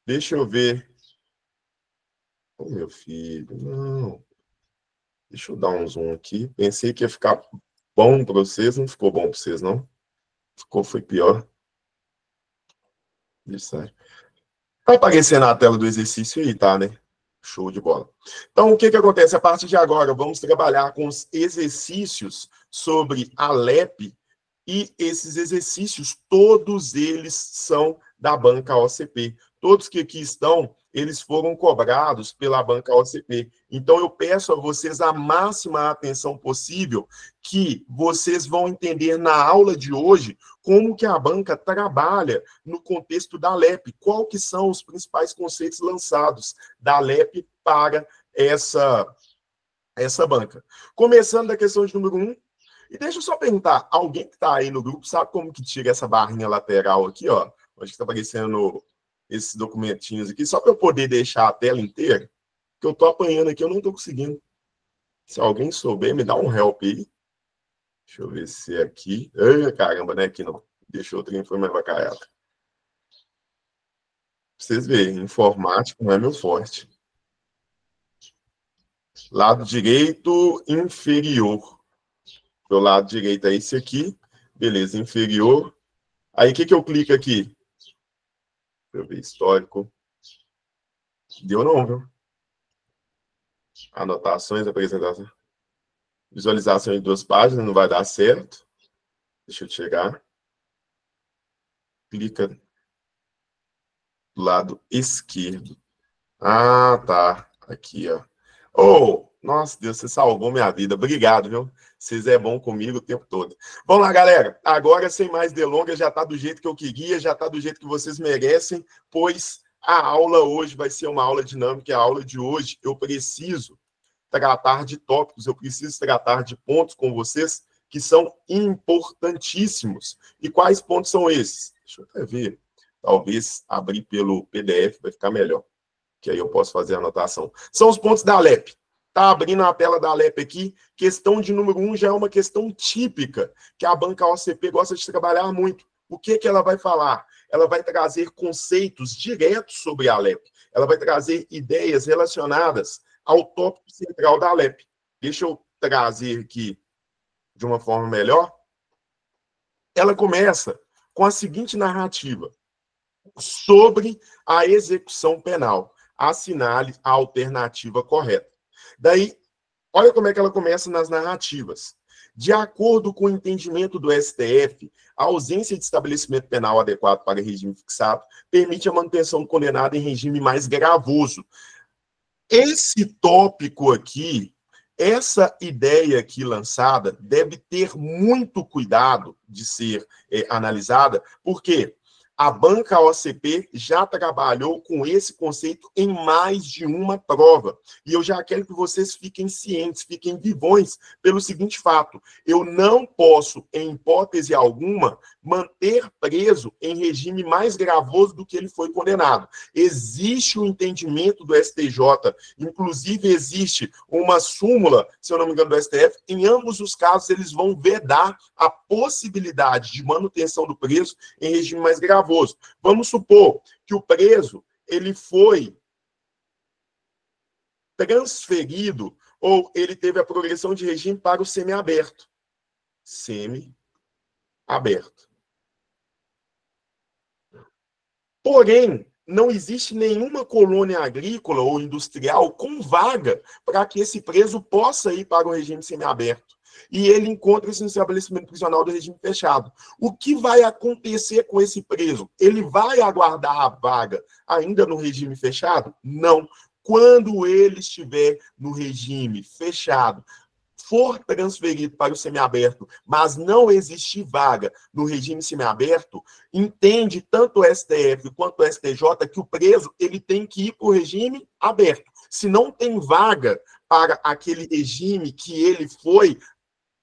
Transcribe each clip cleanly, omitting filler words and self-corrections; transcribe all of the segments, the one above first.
Deixa eu ver. Ô, meu filho, não. Deixa eu dar um zoom aqui. Pensei que ia ficar bom para vocês, não ficou bom para vocês, não? Ficou, foi pior. Isso aí. Tá aparecendo na tela do exercício aí, tá, né? Show de bola. Então, o que que acontece? A partir de agora, vamos trabalhar com os exercícios sobre a LEP, e esses exercícios, todos eles são da banca OCP. Todos que aqui estão, eles foram cobrados pela banca OCP. Então, eu peço a vocês a máxima atenção possível, que vocês vão entender na aula de hoje como que a banca trabalha no contexto da LEP, qual que são os principais conceitos lançados da LEP para essa banca. Começando da questão de número 1, e deixa eu só perguntar, alguém que está aí no grupo sabe como que tira essa barrinha lateral aqui, ó? Onde está aparecendo esses documentinhos aqui, só para eu poder deixar a tela inteira, que eu estou apanhando aqui, eu não estou conseguindo. Se alguém souber, me dá um help aí. Deixa eu ver se é aqui. Ai, caramba, não é aqui não. Deixa eu outra foi mais bacana. Vocês verem, informática não é meu forte. Lado direito inferior. Do lado direito é esse aqui. Beleza, inferior. Aí, o que eu clico aqui? Deixa eu ver, histórico. Deu não, viu? Anotações, apresentação. Visualização em 2 páginas, não vai dar certo. Deixa eu chegar. Clica do lado esquerdo. Ah, tá. Aqui, ó. Oh, nossa, Deus, você salvou minha vida. Obrigado, viu? Vocês é bom comigo o tempo todo. Vamos lá, galera. Agora, sem mais delongas, já tá do jeito que eu queria, já tá do jeito que vocês merecem, pois a aula hoje vai ser uma aula dinâmica. A aula de hoje eu preciso tratar de tópicos, eu preciso tratar de pontos com vocês que são importantíssimos. E quais pontos são esses? Deixa eu até ver. Talvez abrir pelo PDF vai ficar melhor, que aí eu posso fazer a anotação. São os pontos da LEP. Está abrindo a tela da LEP aqui. Questão de número 1 já é uma questão típica, que a banca OCP gosta de trabalhar muito. O que ela vai falar? Ela vai trazer conceitos diretos sobre a LEP. Ela vai trazer ideias relacionadas ao tópico central da LEP. Deixa eu trazer aqui de uma forma melhor. Ela começa com a seguinte narrativa: sobre a execução penal. Assinale a alternativa correta. Daí, olha como é que ela começa nas narrativas. De acordo com o entendimento do STF, a ausência de estabelecimento penal adequado para regime fixado permite a manutenção do condenado em regime mais gravoso. Esse tópico aqui, essa ideia aqui lançada, deve ter muito cuidado de ser analisada, porque a banca OCP já trabalhou com esse conceito em mais de uma prova. E eu já quero que vocês fiquem cientes, fiquem vivões pelo seguinte fato: eu não posso, em hipótese alguma, manter preso em regime mais gravoso do que ele foi condenado. Existe o entendimento do STJ, inclusive existe uma súmula, se eu não me engano, do STF. Em ambos os casos, eles vão vedar a possibilidade de manutenção do preso em regime mais gravoso. Vamos supor que o preso ele foi transferido ou ele teve a progressão de regime para o semiaberto. Semiaberto. Porém, não existe nenhuma colônia agrícola ou industrial com vaga para que esse preso possa ir para o regime semiaberto. E ele encontra-se no estabelecimento prisional do regime fechado. O que vai acontecer com esse preso? Ele vai aguardar a vaga ainda no regime fechado? Não. Quando ele estiver no regime fechado, for transferido para o semiaberto, mas não existir vaga no regime semiaberto, entende tanto o STF quanto o STJ que o preso ele tem que ir para o regime aberto. Se não tem vaga para aquele regime que ele foi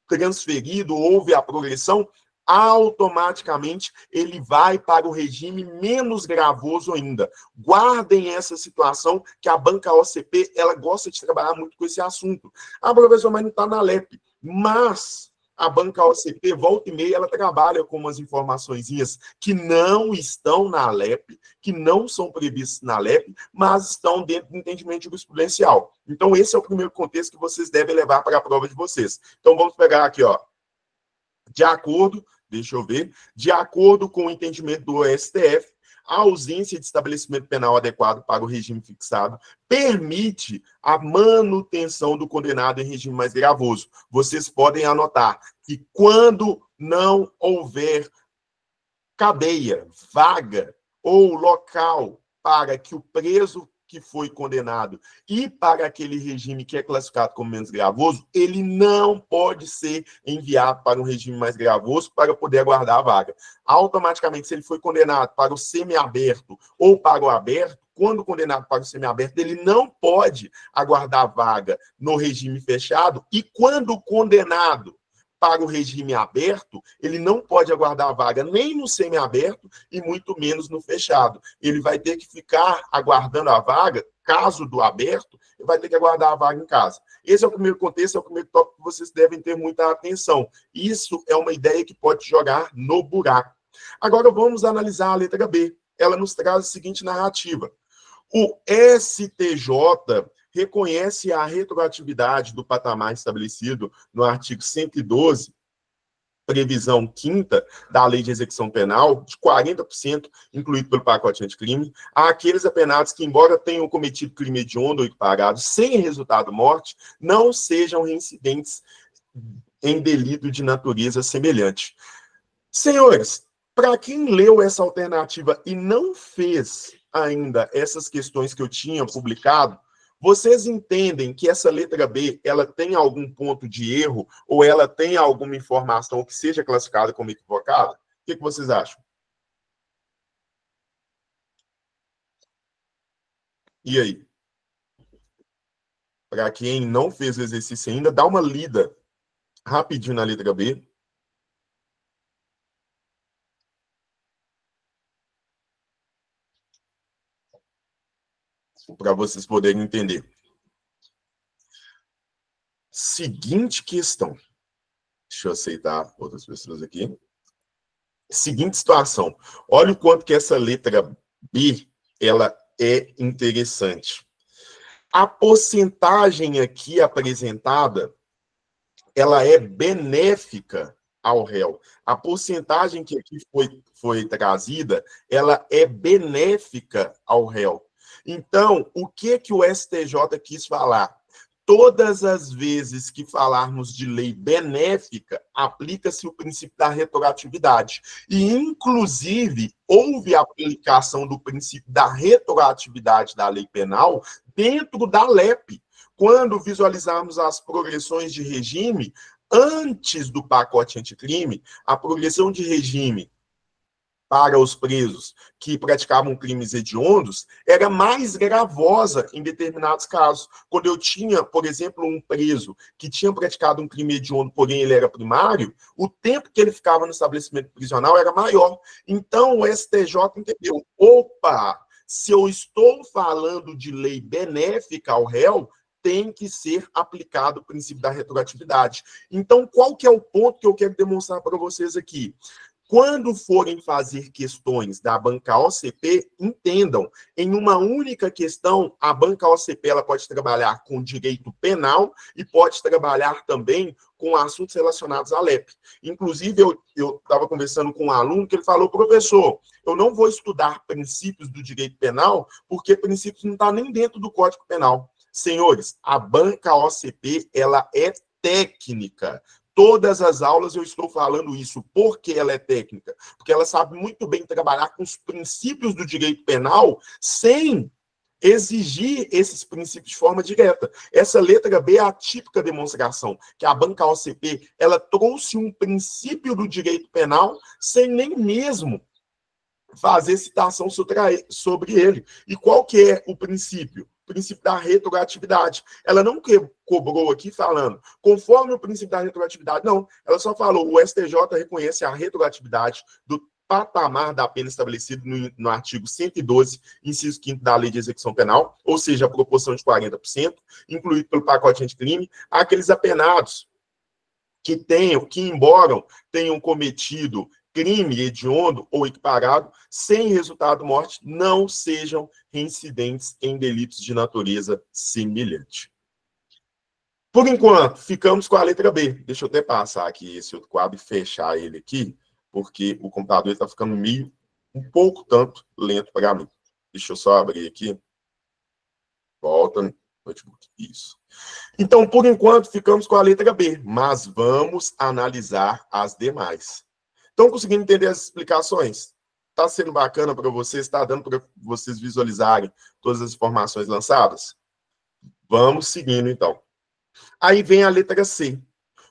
transferido, houve a progressão, automaticamente ele vai para o regime menos gravoso ainda. Guardem essa situação, que a banca OCP ela gosta de trabalhar muito com esse assunto. Ah, professor, mas não está na LEP. Mas A banca OCP, volta e meia, ela trabalha com umas informaçõezinhas que não estão na LEP, que não são previstas na LEP, mas estão dentro do entendimento jurisprudencial. Então, esse é o primeiro contexto que vocês devem levar para a prova de vocês. Então, vamos pegar aqui, ó. De acordo, deixa eu ver, de acordo com o entendimento do STF, a ausência de estabelecimento penal adequado para o regime fixado permite a manutenção do condenado em regime mais gravoso. Vocês podem anotar que quando não houver cadeia, vaga ou local para que o preso que foi condenado e para aquele regime que é classificado como menos gravoso, ele não pode ser enviado para um regime mais gravoso para poder aguardar a vaga. Automaticamente, se ele foi condenado para o semiaberto ou para o aberto, quando condenado para o semiaberto, ele não pode aguardar a vaga no regime fechado, e quando condenado para o regime aberto, ele não pode aguardar a vaga nem no semiaberto e muito menos no fechado. Ele vai ter que ficar aguardando a vaga, caso do aberto, ele vai ter que aguardar a vaga em casa. Esse é o primeiro contexto, é o primeiro tópico que vocês devem ter muita atenção. Isso é uma ideia que pode jogar no buraco. Agora vamos analisar a letra B. Ela nos traz a seguinte narrativa. O STJ reconhece a retroatividade do patamar estabelecido no artigo 112, previsão 5ª da Lei de Execução Penal, de 40%, incluído pelo pacote anticrime, àqueles apenados que, embora tenham cometido crime hediondo ou equiparado sem resultado morte, não sejam reincidentes em delito de natureza semelhante. Senhores, para quem leu essa alternativa e não fez ainda essas questões que eu tinha publicado, vocês entendem que essa letra B, ela tem algum ponto de erro ou ela tem alguma informação que seja classificada como equivocada? O que vocês acham? E aí? Para quem não fez o exercício ainda, dá uma lida rapidinho na letra B. Para vocês poderem entender. Seguinte questão. Deixa eu aceitar outras pessoas aqui. Seguinte situação. Olha o quanto que essa letra B, ela é interessante. A porcentagem aqui apresentada, ela é benéfica ao réu. A porcentagem que aqui foi trazida, ela é benéfica ao réu. Então, o que o STJ quis falar? Todas as vezes que falarmos de lei benéfica, aplica-se o princípio da retroatividade. E, inclusive, houve a aplicação do princípio da retroatividade da lei penal dentro da LEP. Quando visualizarmos as progressões de regime, antes do pacote anticrime, a progressão de regime para os presos que praticavam crimes hediondos era mais gravosa em determinados casos. Quando eu tinha, por exemplo, um preso que tinha praticado um crime hediondo, porém ele era primário, o tempo que ele ficava no estabelecimento prisional era maior. Então, o STJ entendeu, opa, se eu estou falando de lei benéfica ao réu, tem que ser aplicado o princípio da retroatividade. Então, qual que é o ponto que eu quero demonstrar para vocês aqui? Quando forem fazer questões da banca OCP, entendam, em uma única questão, a banca OCP ela pode trabalhar com direito penal e pode trabalhar também com assuntos relacionados à LEP. Inclusive, eu estava conversando com um aluno que ele falou, professor, eu não vou estudar princípios do direito penal, porque princípios não estão nem dentro do Código Penal. Senhores, a banca OCP, ela é técnica. Todas as aulas eu estou falando isso. Por que ela é técnica? Porque ela sabe muito bem trabalhar com os princípios do direito penal sem exigir esses princípios de forma direta. Essa letra B é a típica demonstração que a banca OCP ela trouxe um princípio do direito penal sem nem mesmo fazer citação sobre ele. E qual que é o princípio? O princípio da retroatividade. Ela não cobrou aqui falando, conforme o princípio da retroatividade, não. Ela só falou, o STJ reconhece a retroatividade do patamar da pena estabelecido no artigo 112, inciso 5º da Lei de Execução Penal, ou seja, a proporção de 40%, incluído pelo pacote anticrime, àqueles apenados que embora tenham cometido crime hediondo ou equiparado, sem resultado de morte, não sejam reincidentes em delitos de natureza semelhante. Por enquanto, ficamos com a letra B. Deixa eu até passar aqui esse outro quadro e fechar ele aqui, porque o computador está ficando um pouco tanto lento para mim. Deixa eu só abrir aqui. Volta no notebook. Isso. Então, por enquanto, ficamos com a letra B, mas vamos analisar as demais. Estão conseguindo entender as explicações? Está sendo bacana para vocês? Está dando para vocês visualizarem todas as informações lançadas? Vamos seguindo, então. Aí vem a letra C.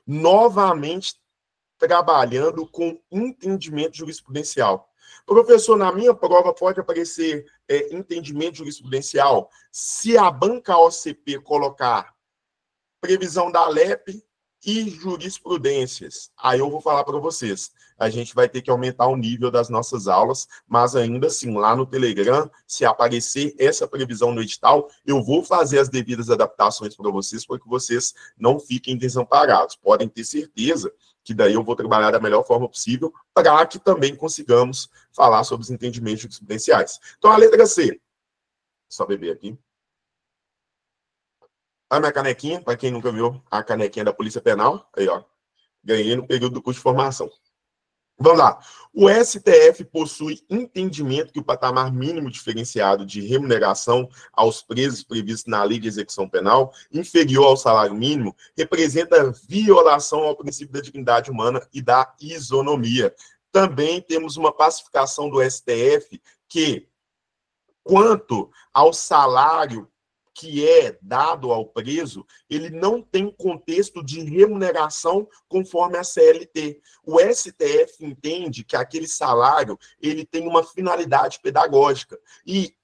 Novamente, trabalhando com entendimento jurisprudencial. Professor, na minha prova pode aparecer entendimento jurisprudencial se a banca OCP colocar previsão da LEP e jurisprudências. Aí eu vou falar para vocês. A gente vai ter que aumentar o nível das nossas aulas, mas ainda assim, lá no Telegram, se aparecer essa previsão no edital, eu vou fazer as devidas adaptações para vocês, para que vocês não fiquem desamparados. Podem ter certeza que daí eu vou trabalhar da melhor forma possível para que também consigamos falar sobre os entendimentos jurisprudenciais. Então, a letra C. Só beber aqui. A minha canequinha, para quem nunca viu, a canequinha da Polícia Penal. Aí, ó. Ganhei no período do curso de formação. Vamos lá. O STF possui entendimento que o patamar mínimo diferenciado de remuneração aos presos previsto na Lei de Execução Penal, inferior ao salário mínimo, representa violação ao princípio da dignidade humana e da isonomia. Também temos uma pacificação do STF que, quanto ao salário que é dado ao preso, ele não tem contexto de remuneração conforme a CLT. O STF entende que aquele salário ele tem uma finalidade pedagógica. E,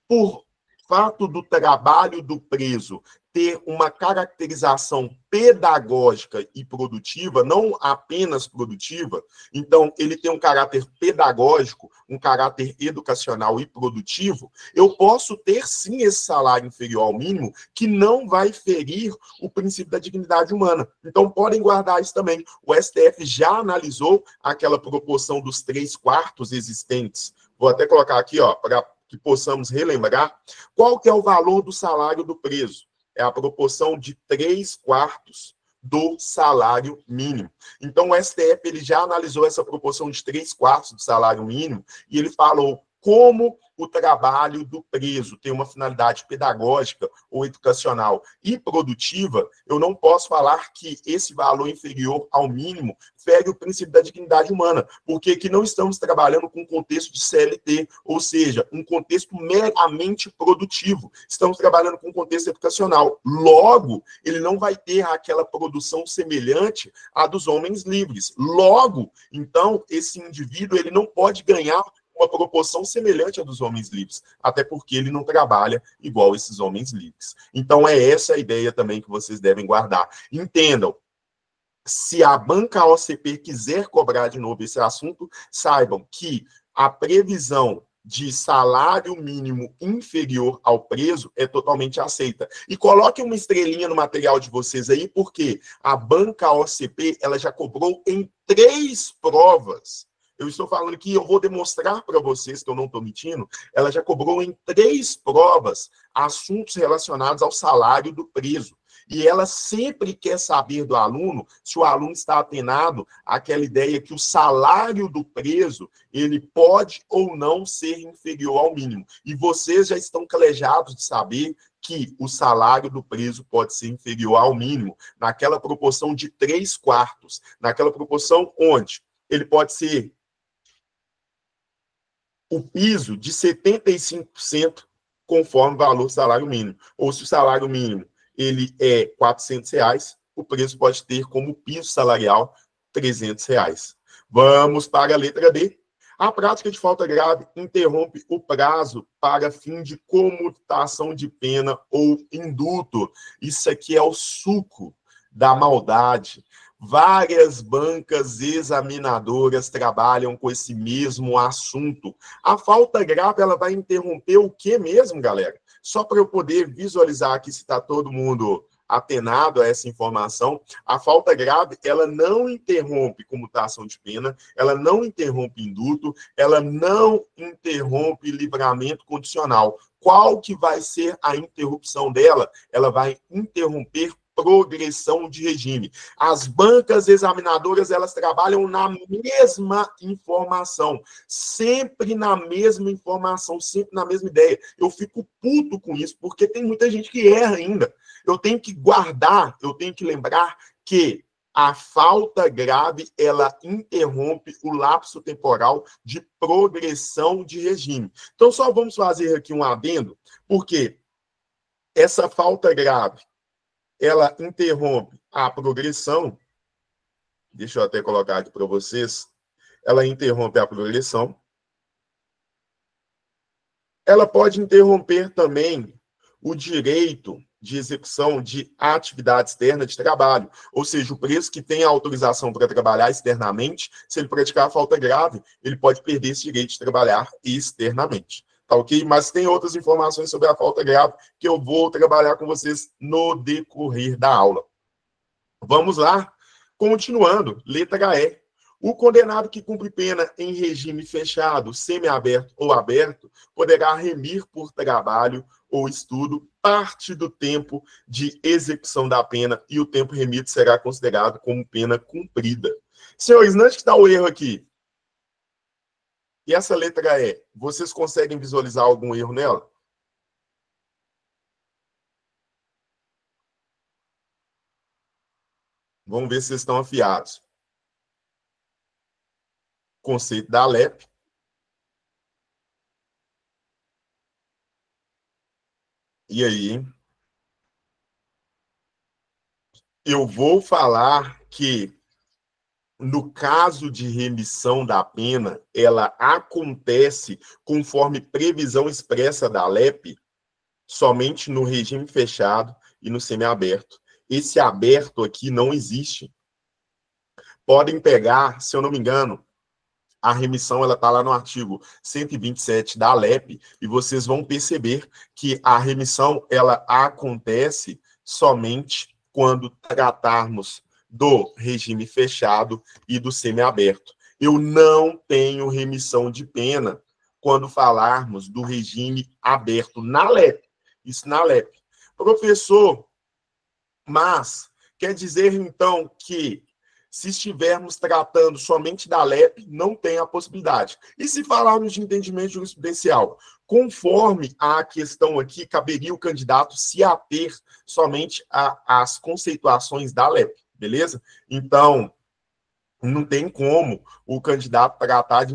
por fato do trabalho do preso ter uma caracterização pedagógica e produtiva, não apenas produtiva, então ele tem um caráter pedagógico, um caráter educacional e produtivo, eu posso ter sim esse salário inferior ao mínimo, que não vai ferir o princípio da dignidade humana. Então podem guardar isso também. O STF já analisou aquela proporção dos 3/4 existentes. Vou até colocar aqui, ó, para que possamos relembrar. Qual que é o valor do salário do preso? É a proporção de 3/4 do salário mínimo. Então, o STF ele já analisou essa proporção de 3/4 do salário mínimo e ele falou como o trabalho do preso tem uma finalidade pedagógica ou educacional e produtiva, eu não posso falar que esse valor inferior ao mínimo fere o princípio da dignidade humana, porque aqui não estamos trabalhando com um contexto de CLT, ou seja, um contexto meramente produtivo. Estamos trabalhando com um contexto educacional. Logo, ele não vai ter aquela produção semelhante à dos homens livres. Logo, então, esse indivíduo ele não pode ganhar uma proporção semelhante à dos homens livres, até porque ele não trabalha igual esses homens livres. Então, é essa a ideia também que vocês devem guardar. Entendam, se a banca OCP quiser cobrar de novo esse assunto, saibam que a previsão de salário mínimo inferior ao preso é totalmente aceita. E coloquem uma estrelinha no material de vocês aí, porque a banca OCP ela já cobrou em 3 provas. Eu estou falando que eu vou demonstrar para vocês que eu não estou mentindo. Ela já cobrou em 3 provas assuntos relacionados ao salário do preso. E ela sempre quer saber do aluno se o aluno está atenado àquela ideia que o salário do preso ele pode ou não ser inferior ao mínimo. E vocês já estão calejados de saber que o salário do preso pode ser inferior ao mínimo, naquela proporção de 3/4, naquela proporção onde ele pode ser o piso de 75% conforme o valor do salário mínimo. Ou se o salário mínimo ele é R$400, o preço pode ter como piso salarial R$300. Vamos para a letra B. A prática de falta grave interrompe o prazo para fim de comutação de pena ou indulto. Isso aqui é o suco da maldade. Várias bancas examinadoras trabalham com esse mesmo assunto. A falta grave, ela vai interromper o que mesmo, galera? Só para eu poder visualizar aqui se está todo mundo atenado a essa informação, a falta grave, ela não interrompe comutação de pena, ela não interrompe indulto, ela não interrompe livramento condicional. Qual que vai ser a interrupção dela? Ela vai interromper progressão de regime. As bancas examinadoras, elas trabalham na mesma informação, sempre na mesma informação, sempre na mesma ideia. Eu fico puto com isso, porque tem muita gente que erra ainda. Eu tenho que guardar, eu tenho que lembrar que a falta grave, ela interrompe o lapso temporal de progressão de regime. Então, só vamos fazer aqui um adendo, porque essa falta grave, ela interrompe a progressão, deixa eu até colocar aqui para vocês, ela interrompe a progressão, ela pode interromper também o direito de execução de atividade externa de trabalho, ou seja, o preso que tem a autorização para trabalhar externamente, se ele praticar a falta grave, ele pode perder esse direito de trabalhar externamente. Tá ok? Mas tem outras informações sobre a falta grave que eu vou trabalhar com vocês no decorrer da aula. Vamos lá? Continuando, letra E. O condenado que cumpre pena em regime fechado, semiaberto ou aberto, poderá remir por trabalho ou estudo parte do tempo de execução da pena e o tempo remido será considerado como pena cumprida. Senhores, onde está o erro aqui? E essa letra E, vocês conseguem visualizar algum erro nela? Vamos ver se vocês estão afiados. Conceito da ALEP. E aí, hein? Eu vou falar que, no caso de remissão da pena, ela acontece conforme previsão expressa da ALEP, somente no regime fechado e no semiaberto. Esse aberto aqui não existe. Podem pegar, se eu não me engano, a remissão ela está lá no artigo 127 da ALEP, e vocês vão perceber que a remissão ela acontece somente quando tratarmos do regime fechado e do semiaberto. Eu não tenho remissão de pena quando falarmos do regime aberto na ALEP. Isso na ALEP. Professor, mas quer dizer então que se estivermos tratando somente da ALEP, não tem a possibilidade. E se falarmos de entendimento jurisprudencial, conforme a questão aqui, caberia o candidato se ater somente às conceituações da ALEP, beleza? Então, não tem como o candidato tratar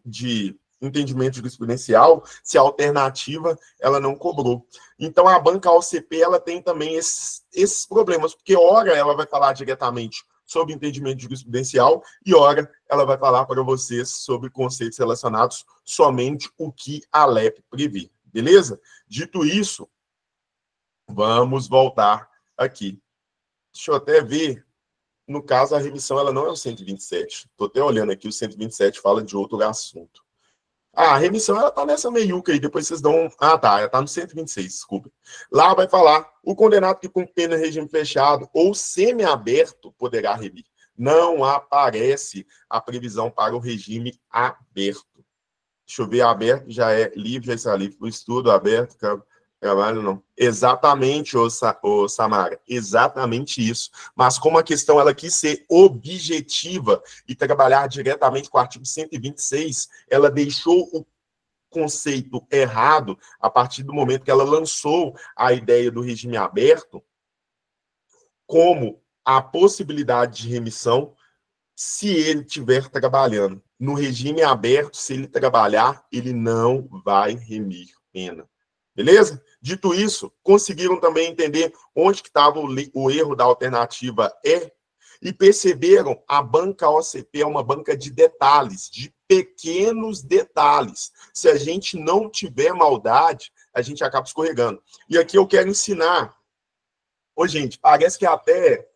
de entendimento jurisprudencial se a alternativa ela não cobrou. Então, a banca OCP ela tem também esses problemas, porque ora ela vai falar diretamente sobre entendimento jurisprudencial e ora ela vai falar para vocês sobre conceitos relacionados somente o que a LEP prevê, beleza? Dito isso, vamos voltar aqui. Deixa eu até ver. No caso, a remissão ela não é o 127. Estou até olhando aqui, o 127 fala de outro assunto. A remissão, ela tá nessa meiuca aí, depois vocês dão... Ah, tá, ela tá no 126, desculpa. Lá vai falar, o condenado que cumpre pena em regime fechado ou semiaberto poderá remir. Não aparece a previsão para o regime aberto. Deixa eu ver, aberto já é livre, já está livre. O estudo aberto, trabalho não. Exatamente, ô Samara, exatamente isso. Mas como a questão ela quis ser objetiva e trabalhar diretamente com o artigo 126, ela deixou o conceito errado a partir do momento que ela lançou a ideia do regime aberto como a possibilidade de remissão se ele estiver trabalhando. No regime aberto, se ele trabalhar, ele não vai remir pena. Beleza? Dito isso, conseguiram também entender onde que estava o erro da alternativa E e perceberam a banca OCP é uma banca de detalhes, de pequenos detalhes. Se a gente não tiver maldade, a gente acaba escorregando. E aqui eu quero ensinar. Ô, gente, parece que até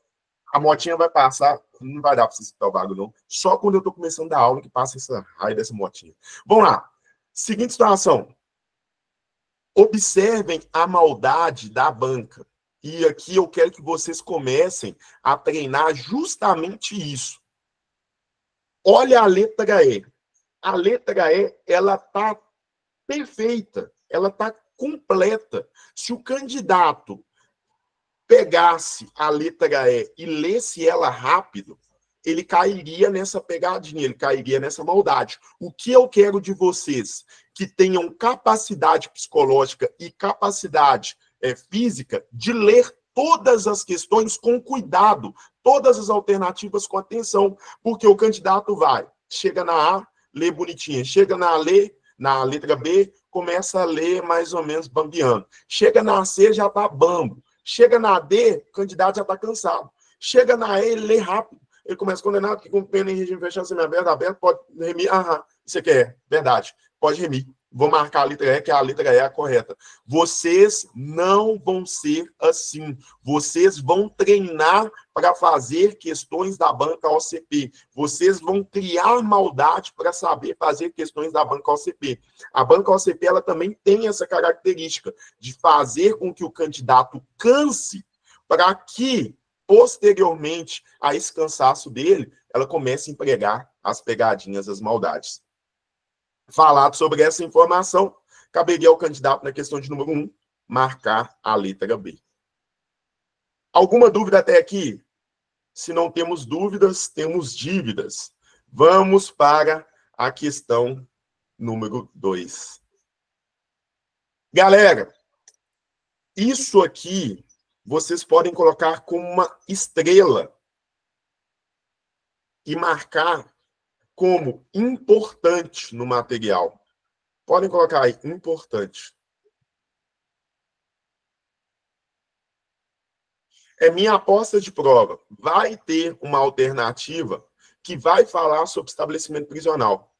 a motinha vai passar, não vai dar para você escutar o bagulho, não. Só quando eu estou começando a aula que passa essa raio dessa motinha. Vamos lá. Seguinte situação. Observem a maldade da banca E aqui eu quero que vocês comecem a treinar justamente isso. Olha a letra E. A letra E, ela está perfeita, ela está completa. Se o candidato pegasse a letra E e lesse ela rápido, ele cairia nessa pegadinha, ele cairia nessa maldade. O que eu quero de vocês? Que tenham capacidade psicológica e capacidade física de ler todas as questões com cuidado, todas as alternativas com atenção, porque o candidato vai, chega na A, lê bonitinha, chega na letra B, começa a ler mais ou menos bambiando. Chega na C, já está bambo. Chega na D, o candidato já está cansado. Chega na E, ele lê rápido. Ele começa condenado, que com pena em regime fechado, semiaberto, pode remir. Aham, isso aqui é verdade. Pode remir. Vou marcar a letra E, que a letra E é a correta. Vocês não vão ser assim. Vocês vão treinar para fazer questões da banca OCP. Vocês vão criar maldade para saber fazer questões da banca OCP. A banca OCP, ela também tem essa característica de fazer com que o candidato canse para que posteriormente a esse cansaço dele, ela começa a empregar as pegadinhas, as maldades. Falado sobre essa informação, caberia ao candidato na questão de número 1, marcar a letra B. Alguma dúvida até aqui? Se não temos dúvidas, temos dívidas. Vamos para a questão número 2. Galera, isso aqui vocês podem colocar como uma estrela e marcar como importante no material. Podem colocar aí, importante. É minha aposta de prova. Vai ter uma alternativa que vai falar sobre estabelecimento prisional.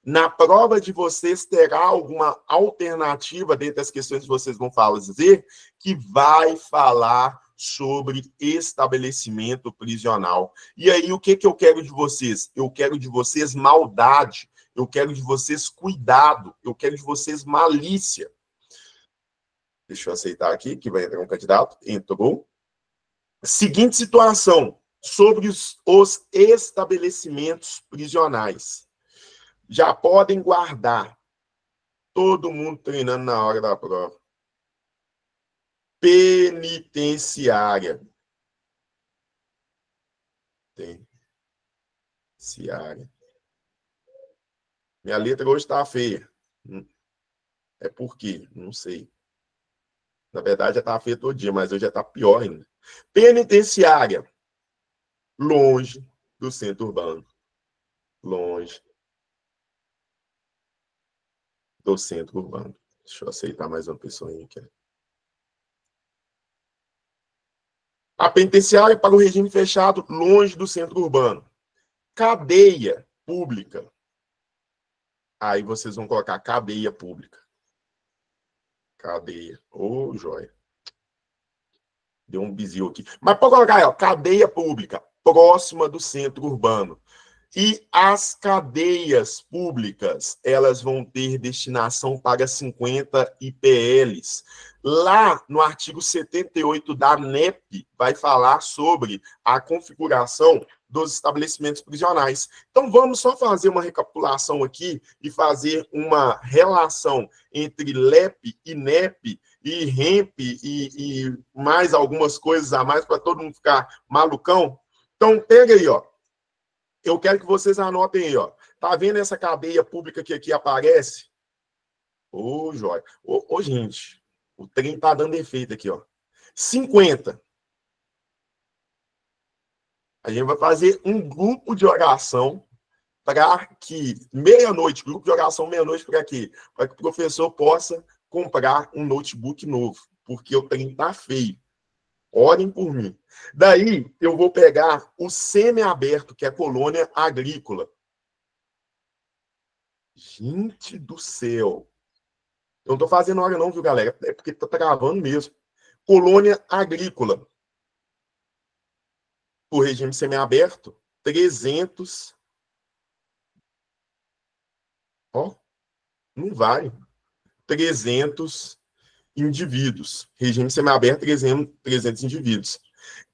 Na prova de vocês, terá alguma alternativa dentre as questões que vocês vão fazer que vai falar sobre estabelecimento prisional. E aí, o que eu quero de vocês? Eu quero de vocês maldade, eu quero de vocês cuidado, eu quero de vocês malícia. Deixa eu aceitar aqui, que vai entrar um candidato. Entrou. Seguinte situação, sobre os estabelecimentos prisionais. Já podem guardar. Todo mundo treinando na hora da prova. Penitenciária. Penitenciária. Minha letra hoje está feia. É por quê? Não sei. Na verdade, já estava feia todo dia, mas hoje já está pior ainda. Penitenciária. Longe do centro urbano. Longe do centro urbano. Deixa eu aceitar mais uma pessoa aqui. A penitenciária para o regime fechado, longe do centro urbano. Cadeia pública. Aí vocês vão colocar cadeia pública. Cadeia. Ô, joia. Deu um bizil aqui. Mas pode colocar aí, ó, cadeia pública, próxima do centro urbano. E as cadeias públicas, elas vão ter destinação para 50 IPLs. Lá no artigo 78 da NEP, vai falar sobre a configuração dos estabelecimentos prisionais. Então, vamos só fazer uma recapitulação aqui e fazer uma relação entre LEP e NEP e REMP e mais algumas coisas a mais para todo mundo ficar malucão. Então, pega aí, ó. Eu quero que vocês anotem aí, ó. Tá vendo essa cadeia pública que aqui aparece? Ô, joia. Ô, gente, o trem tá dando efeito aqui, ó. 50. A gente vai fazer um grupo de oração para que meia-noite, grupo de oração meia-noite para quê? Para que o professor possa comprar um notebook novo, porque o trem tá feio. Orem por mim. Daí, eu vou pegar o semiaberto, que é a colônia agrícola. Gente do céu. Eu não estou fazendo hora não, viu, galera? É porque está travando mesmo. Colônia agrícola. O regime semiaberto, 300. Ó, não vai. 300 indivíduos. Regime semiaberto, 300 indivíduos.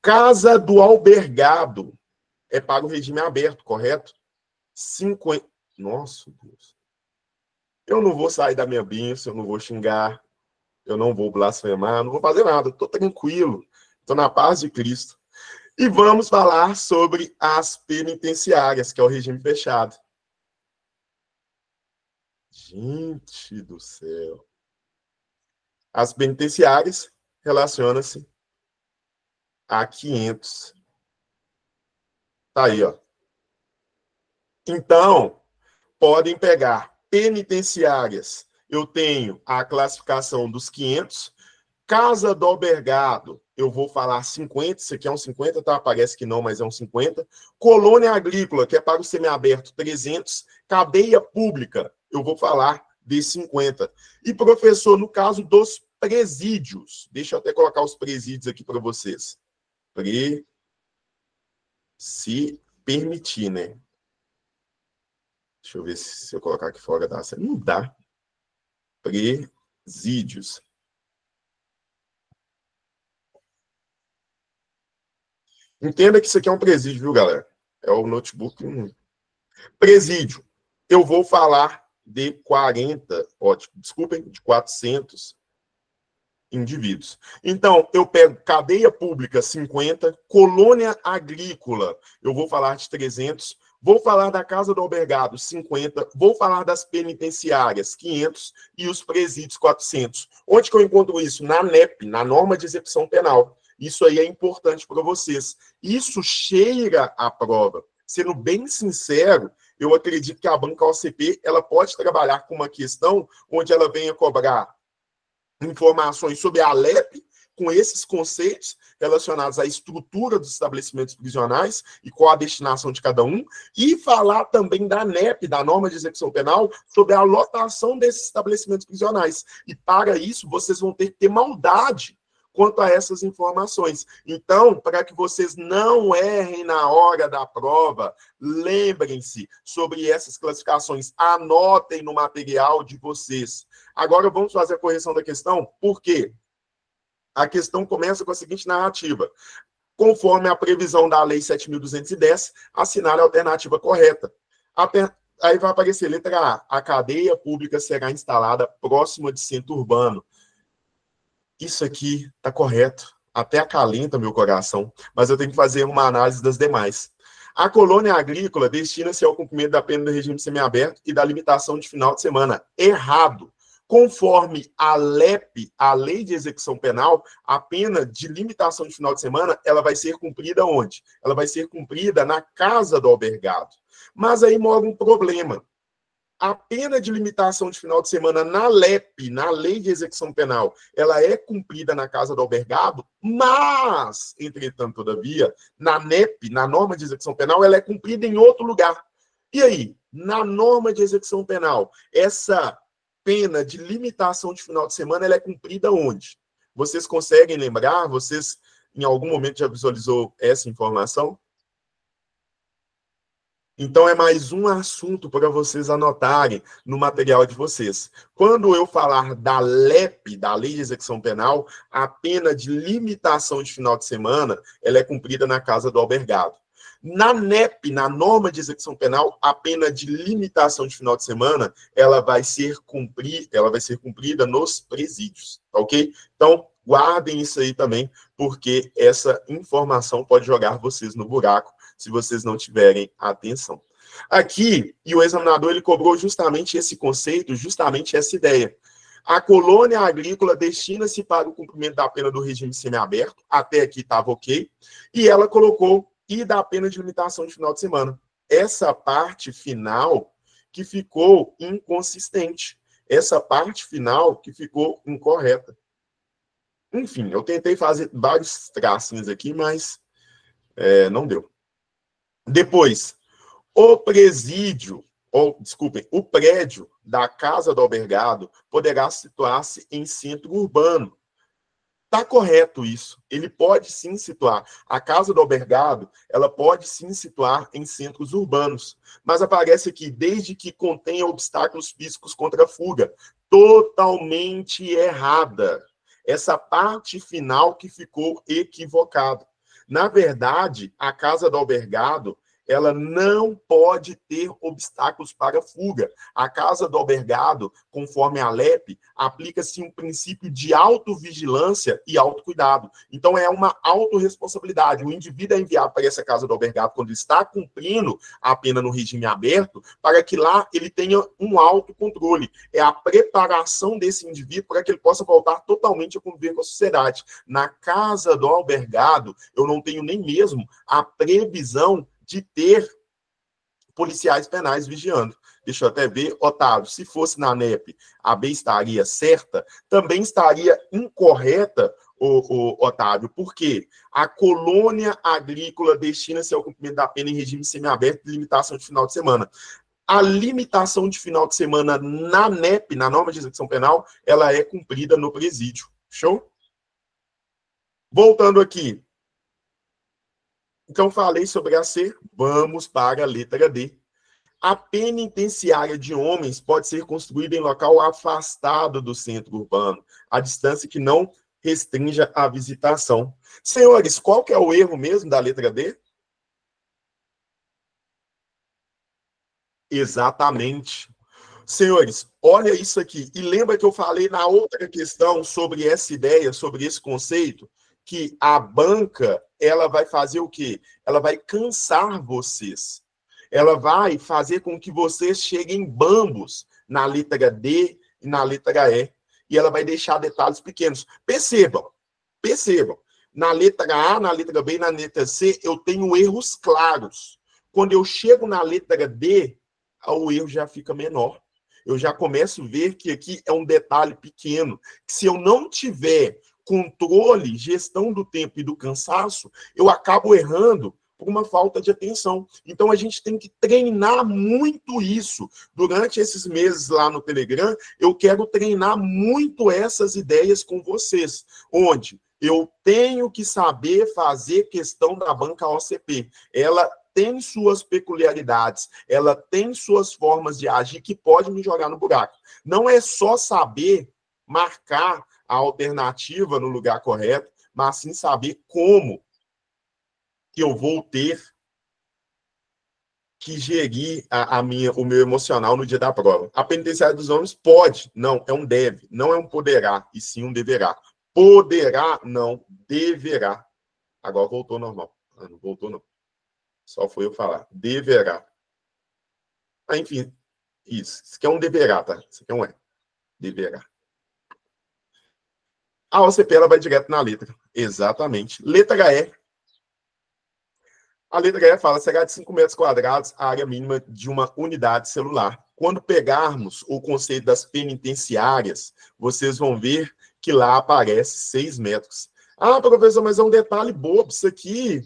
Casa do albergado é para o regime aberto, correto? 50. Nossa, Deus. Eu não vou sair da minha bênção, eu não vou xingar, eu não vou blasfemar, não vou fazer nada. Estou tranquilo, estou na paz de Cristo. E vamos falar sobre as penitenciárias, que é o regime fechado. Gente do céu. As penitenciárias relacionam-se a 500. Tá aí, ó. Então, podem pegar penitenciárias. Eu tenho a classificação dos 500. Casa do albergado, eu vou falar 50. Isso aqui é um 50, tá? Parece que não, mas é um 50. Colônia agrícola, que é para o semiaberto, 300. Cadeia pública, eu vou falar de 50. E, professor, no caso dos presídios, deixa eu até colocar os presídios aqui para vocês. Se permitir, né? Deixa eu ver se eu colocar aqui fora dá. Não dá. Presídios. Entenda que isso aqui é um presídio, viu, galera? É o notebook. Presídio. Eu vou falar de 40, desculpem, de 400 indivíduos. Então, eu pego cadeia pública, 50, colônia agrícola, eu vou falar de 300, vou falar da casa do albergado, 50, vou falar das penitenciárias, 500, e os presídios, 400. Onde que eu encontro isso? Na NEP, na norma de execução penal. Isso aí é importante para vocês. Isso cheira à prova. Sendo bem sincero, eu acredito que a banca OCP ela pode trabalhar com uma questão onde ela venha cobrar informações sobre a ALEP, com esses conceitos relacionados à estrutura dos estabelecimentos prisionais e qual a destinação de cada um, e falar também da NEP, da norma de execução penal, sobre a lotação desses estabelecimentos prisionais. E para isso, vocês vão ter que ter maldade quanto a essas informações. Então, para que vocês não errem na hora da prova, lembrem-se sobre essas classificações, anotem no material de vocês. Agora vamos fazer a correção da questão, por quê? A questão começa com a seguinte narrativa. Conforme a previsão da Lei 7.210, assinar a alternativa correta. Aí vai aparecer letra A. A cadeia pública será instalada próxima de centro urbano. Isso aqui está correto, até acalenta meu coração, mas eu tenho que fazer uma análise das demais. A colônia agrícola destina-se ao cumprimento da pena do regime semiaberto e da limitação de final de semana. Errado. Conforme a LEP, a Lei de Execução Penal, a pena de limitação de final de semana, ela vai ser cumprida onde? Ela vai ser cumprida na casa do albergado. Mas aí mora um problema. A pena de limitação de final de semana na LEP, na Lei de Execução Penal, ela é cumprida na casa do albergado, mas, entretanto, todavia, na NEP, na norma de execução penal, ela é cumprida em outro lugar. E aí, na norma de execução penal, essa pena de limitação de final de semana, ela é cumprida onde? Vocês conseguem lembrar? Vocês, em algum momento, já visualizou essa informação? Então, é mais um assunto para vocês anotarem no material de vocês. Quando eu falar da LEP, da Lei de Execução Penal, a pena de limitação de final de semana, ela é cumprida na casa do albergado. Na NEP, na norma de execução penal, a pena de limitação de final de semana, ela vai ser cumprida nos presídios, tá ok? Então, guardem isso aí também, porque essa informação pode jogar vocês no buraco, se vocês não tiverem atenção. Aqui, e o examinador, ele cobrou justamente esse conceito, justamente essa ideia. A colônia agrícola destina-se para o cumprimento da pena do regime semiaberto, até aqui estava ok, e ela colocou e da pena de limitação de final de semana. Essa parte final que ficou inconsistente. Essa parte final que ficou incorreta. Enfim, eu tentei fazer vários tracinhos aqui, mas não deu. Depois, o prédio da casa do albergado poderá situar-se em centro urbano. Está correto isso. Ele pode sim situar. A casa do albergado, ela pode sim situar em centros urbanos. Mas aparece aqui, desde que contenha obstáculos físicos contra a fuga. totalmente errada. Essa parte final que ficou equivocada. Na verdade, a casa do albergado, ela não pode ter obstáculos para fuga. A casa do albergado, conforme a LEP, aplica-se um princípio de autovigilância e autocuidado. Então, é uma autorresponsabilidade. O indivíduo é enviado para essa casa do albergado quando está cumprindo a pena no regime aberto, para que lá ele tenha um autocontrole. É a preparação desse indivíduo para que ele possa voltar totalmente a conviver com a sociedade. Na casa do albergado, eu não tenho nem mesmo a previsão de ter policiais penais vigiando. Deixa eu até ver, Otávio, se fosse na NEP, a B estaria certa, também estaria incorreta, Otávio, porque a colônia agrícola destina-se ao cumprimento da pena em regime semiaberto de limitação de final de semana. A limitação de final de semana na NEP, na norma de execução penal, ela é cumprida no presídio. Show? Voltando aqui. Então, falei sobre a C, vamos para a letra D. A penitenciária de homens pode ser construída em local afastado do centro urbano, a distância que não restrinja a visitação. Senhores, qual que é o erro mesmo da letra D? Exatamente. Senhores, olha isso aqui. E lembra que eu falei na outra questão sobre essa ideia, sobre esse conceito, que a banca, ela vai fazer o quê? Ela vai cansar vocês. Ela vai fazer com que vocês cheguem bambos na letra D e na letra E. E ela vai deixar detalhes pequenos. Percebam. Na letra A, na letra B e na letra C, eu tenho erros claros. Quando eu chego na letra D, o erro já fica menor. Eu já começo a ver que aqui é um detalhe pequeno. Que se eu não tiver controle, gestão do tempo e do cansaço, eu acabo errando por uma falta de atenção. Então, a gente tem que treinar muito isso. Durante esses meses lá no Telegram, eu quero treinar muito essas ideias com vocês, onde eu tenho que saber fazer questão da banca OCP. Ela tem suas peculiaridades, ela tem suas formas de agir que pode me jogar no buraco. Não é só saber marcar a alternativa no lugar correto, mas sim saber como que eu vou ter que gerir o meu emocional no dia da prova. A penitenciária dos homens pode, não, é um deve, não é um poderá, e sim um deverá. Poderá, não, deverá. Agora voltou normal. Não voltou, não. Só foi eu falar. Deverá. Enfim, isso. Isso aqui é um deverá, tá? Isso aqui é um é. Deverá. A OCP, ela vai direto na letra. Exatamente. Letra E. A letra E fala, será de 5 metros quadrados a área mínima de uma unidade celular. Quando pegarmos o conceito das penitenciárias, vocês vão ver que lá aparece 6 metros. Ah, professor, mas é um detalhe bobo. Isso aqui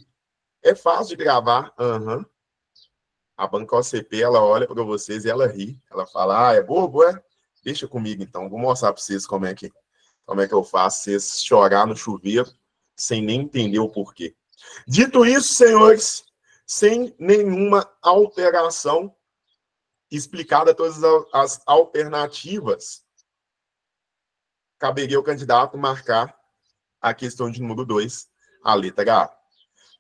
é fácil de gravar. Aham. A banca OCP, ela olha para vocês e ela ri. Ela fala, é bobo, é? Deixa comigo, então. Vou mostrar para vocês como é que eu faço vocês chorar no chuveiro sem nem entender o porquê. Dito isso, senhores, sem nenhuma alteração, explicada todas as alternativas, caberia ao candidato marcar a questão de número 2, a letra A.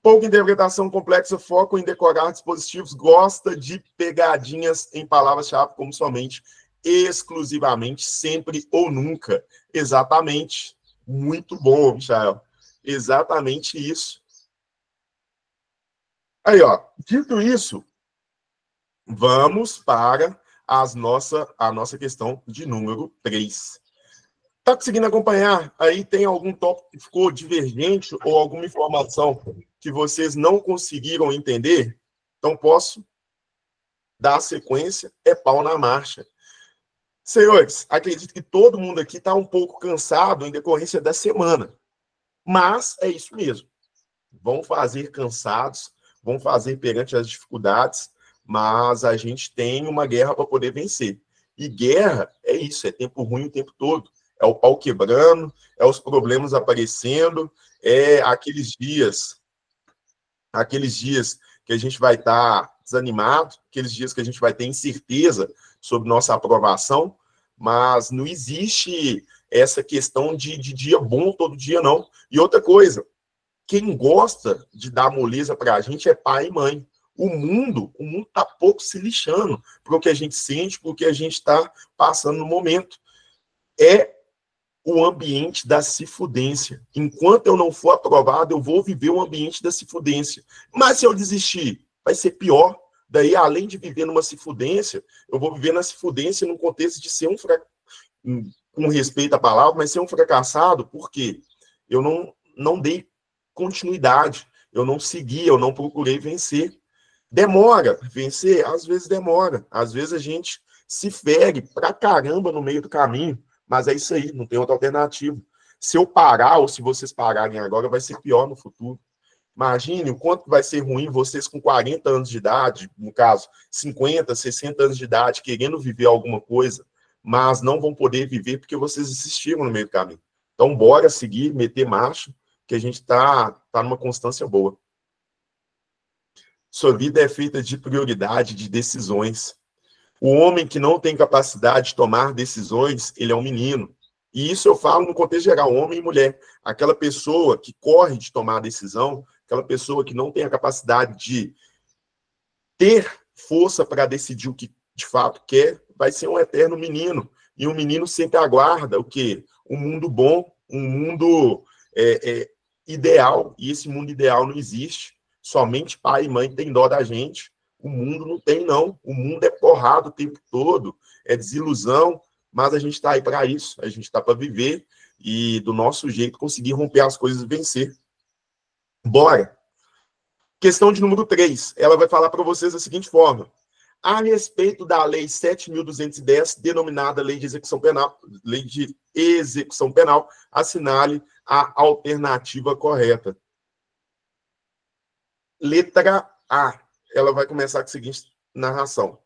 Pouca interpretação complexa, foco em decorar dispositivos, gosta de pegadinhas em palavras-chave como somente, exclusivamente, sempre ou nunca. Exatamente. Muito bom, Michael. Exatamente isso. Aí, ó, dito isso, vamos para a nossa questão de número 3. Está conseguindo acompanhar? Aí tem algum tópico que ficou divergente ou alguma informação que vocês não conseguiram entender? Então, posso dar sequência, é pau na marcha. Senhores, acredito que todo mundo aqui está um pouco cansado em decorrência da semana. Mas é isso mesmo. Vão fazer cansados, vão fazer perante as dificuldades, mas a gente tem uma guerra para poder vencer. E guerra é isso, é tempo ruim o tempo todo. É o pau quebrando, é os problemas aparecendo, é aqueles dias que a gente vai estar desanimado, aqueles dias que a gente vai ter incerteza sobre nossa aprovação, Mas não existe essa questão de dia bom todo dia, não. E outra coisa, quem gosta de dar moleza para a gente é pai e mãe. O mundo está pouco se lixando para o que a gente sente, para o que a gente está passando no momento. É o ambiente da cifudência. Enquanto eu não for aprovado, eu vou viver o ambiente da cifudência. Mas se eu desistir, vai ser pior. Daí, além de viver numa cifudência, eu vou viver na cifudência num contexto de ser com respeito à palavra, mas ser um fracassado, porque eu não dei continuidade, eu não segui, eu não procurei vencer. Demora vencer? Às vezes demora. Às vezes a gente se fere pra caramba no meio do caminho, mas é isso aí, não tem outra alternativa. Se eu parar, ou se vocês pararem agora, vai ser pior no futuro. Imagine o quanto vai ser ruim vocês com 40 anos de idade, no caso, 50, 60 anos de idade, querendo viver alguma coisa, mas não vão poder viver porque vocês desistiram no meio do caminho. Então, bora seguir, meter marcha, que a gente tá numa constância boa. Sua vida é feita de prioridade, de decisões. O homem que não tem capacidade de tomar decisões, ele é um menino. E isso eu falo no contexto geral, homem e mulher. Aquela pessoa que corre de tomar decisão, aquela pessoa que não tem a capacidade de ter força para decidir o que de fato quer, vai ser um eterno menino. E um menino sempre aguarda o quê? Um mundo bom, um mundo ideal. E esse mundo ideal não existe. Somente pai e mãe têm dó da gente. O mundo não tem, não. O mundo é porrada o tempo todo, é desilusão, mas a gente está aí para isso. A gente está para viver e, do nosso jeito, conseguir romper as coisas e vencer. Bora! Questão de número 3. Ela vai falar para vocês da seguinte forma. A respeito da Lei 7.210, denominada Lei de Execução Penal, assinale a alternativa correta. Letra A. Ela vai começar com a seguinte narração.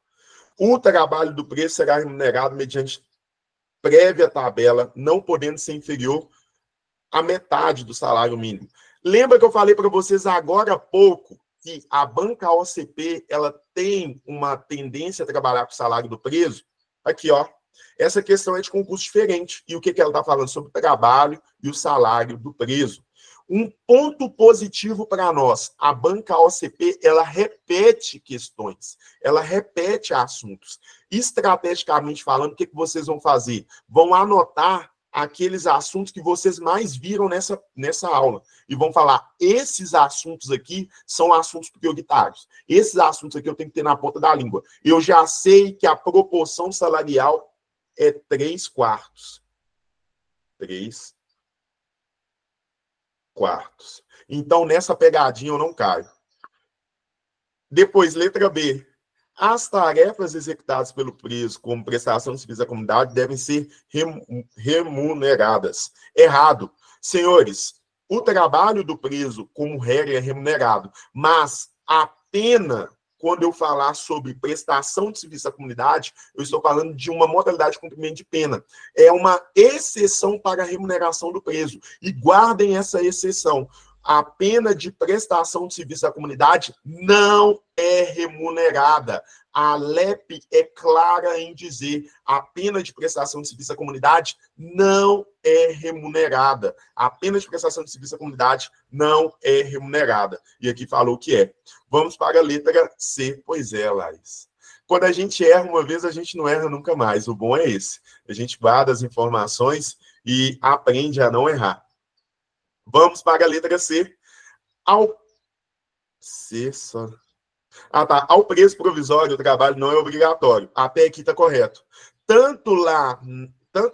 O trabalho do preço será remunerado mediante prévia tabela, não podendo ser inferior à metade do salário mínimo. Lembra que eu falei para vocês agora há pouco que a banca OCP ela tem uma tendência a trabalhar com o salário do preso? Aqui, ó. Essa questão é de concurso diferente. E o que ela está falando? Sobre o trabalho e o salário do preso. Um ponto positivo para nós, a banca OCP, ela repete questões, ela repete assuntos. Estrategicamente falando, o que vocês vão fazer? Vão anotar aqueles assuntos que vocês mais viram nessa aula. E vão falar, esses assuntos aqui são assuntos prioritários. Esses assuntos aqui eu tenho que ter na ponta da língua. Eu já sei que a proporção salarial é 3/4. 3/4. Então, nessa pegadinha eu não caio. Depois, letra B. As tarefas executadas pelo preso como prestação de serviço à comunidade devem ser remuneradas. Errado. Senhores, o trabalho do preso, como regra, é remunerado, mas a pena, quando eu falar sobre prestação de serviço à comunidade, eu estou falando de uma modalidade de cumprimento de pena. É uma exceção para a remuneração do preso. E guardem essa exceção. A pena de prestação de serviço à comunidade não é remunerada. A LEP é clara em dizer a pena de prestação de serviço à comunidade não é remunerada. A pena de prestação de serviço à comunidade não é remunerada. E aqui falou que é. Vamos para a letra C. Pois é, Laís. Quando a gente erra uma vez, a gente não erra nunca mais. O bom é esse. A gente guarda as informações e aprende a não errar. Vamos para a letra C. Ao preço provisório, o trabalho não é obrigatório. Até aqui está correto. Tanto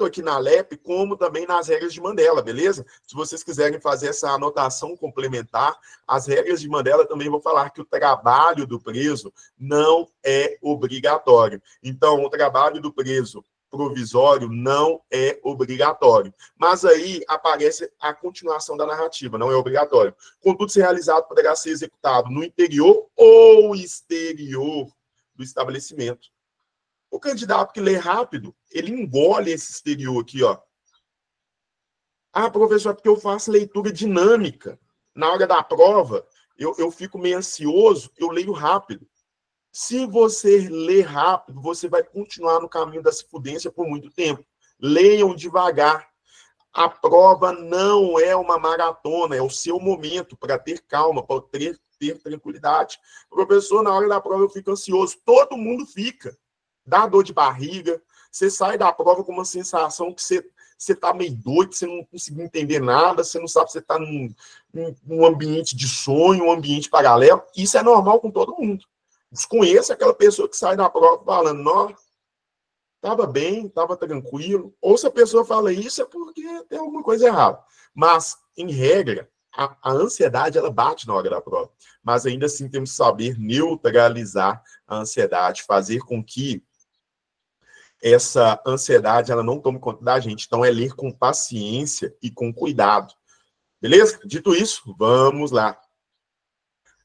aqui na LEP, como também nas regras de Mandela, beleza? Se vocês quiserem fazer essa anotação complementar, as regras de Mandela também vão falar que o trabalho do preso não é obrigatório. Então, o trabalho do preso provisório não é obrigatório. Mas aí aparece a continuação da narrativa, não é obrigatório. Contudo, ser realizado poderá ser executado no interior ou exterior do estabelecimento. O candidato que lê rápido, ele engole esse exterior aqui, ó. Ah, professor, é porque eu faço leitura dinâmica. Na hora da prova, eu fico meio ansioso, eu leio rápido. Se você ler rápido, você vai continuar no caminho da cifudência por muito tempo. Leiam devagar. A prova não é uma maratona, é o seu momento para ter calma, para ter tranquilidade. Professor, na hora da prova eu fico ansioso. Todo mundo fica. Dá dor de barriga. Você sai da prova com uma sensação que você está meio doido, você não conseguiu entender nada, você não sabe se você está num ambiente de sonho, um ambiente paralelo. Isso é normal com todo mundo. Desconheço aquela pessoa que sai da prova falando, nossa, estava bem, estava tranquilo. Ou se a pessoa fala isso, é porque tem alguma coisa errada. Mas, em regra, a ansiedade, ela bate na hora da prova. Mas, ainda assim, temos que saber neutralizar a ansiedade, fazer com que essa ansiedade, ela não tome conta da gente. Então, é ler com paciência e com cuidado. Beleza? Dito isso, vamos lá.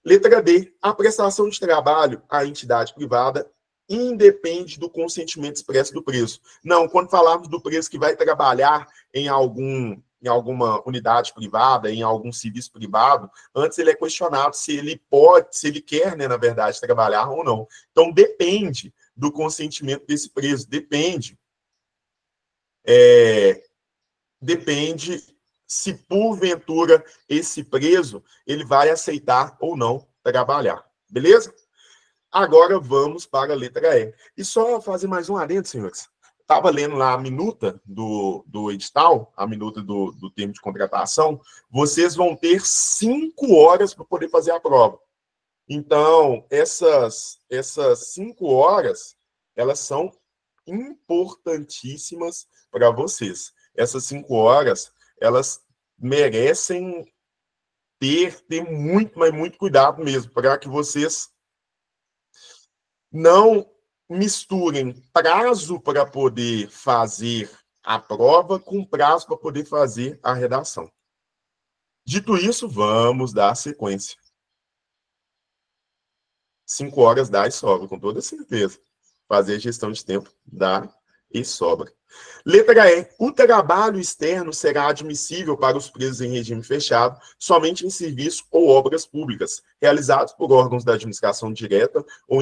Letra D. A prestação de trabalho à entidade privada independe do consentimento expresso do preso. Não, quando falarmos do preso que vai trabalhar em alguma unidade privada, em algum serviço privado, antes ele é questionado se ele pode, se ele quer, né, na verdade, trabalhar ou não. Então, depende do consentimento desse preso, depende se porventura esse preso ele vai aceitar ou não trabalhar. Beleza? Agora vamos para a letra E. E só fazer mais um adendo, senhores. Estava lendo lá a minuta do edital, a minuta do termo de contratação. Vocês vão ter 5 horas para poder fazer a prova. Então, essas 5 horas, elas são importantíssimas para vocês. Essas 5 horas, elas merecem ter muito, mas muito cuidado mesmo, para que vocês não misturem prazo para poder fazer a prova com prazo para poder fazer a redação. Dito isso, vamos dar sequência. 5 horas dá e sobra, com toda certeza. Fazer gestão de tempo dá e sobra. Letra E. O trabalho externo será admissível para os presos em regime fechado somente em serviços ou obras públicas, realizados por órgãos da administração direta ou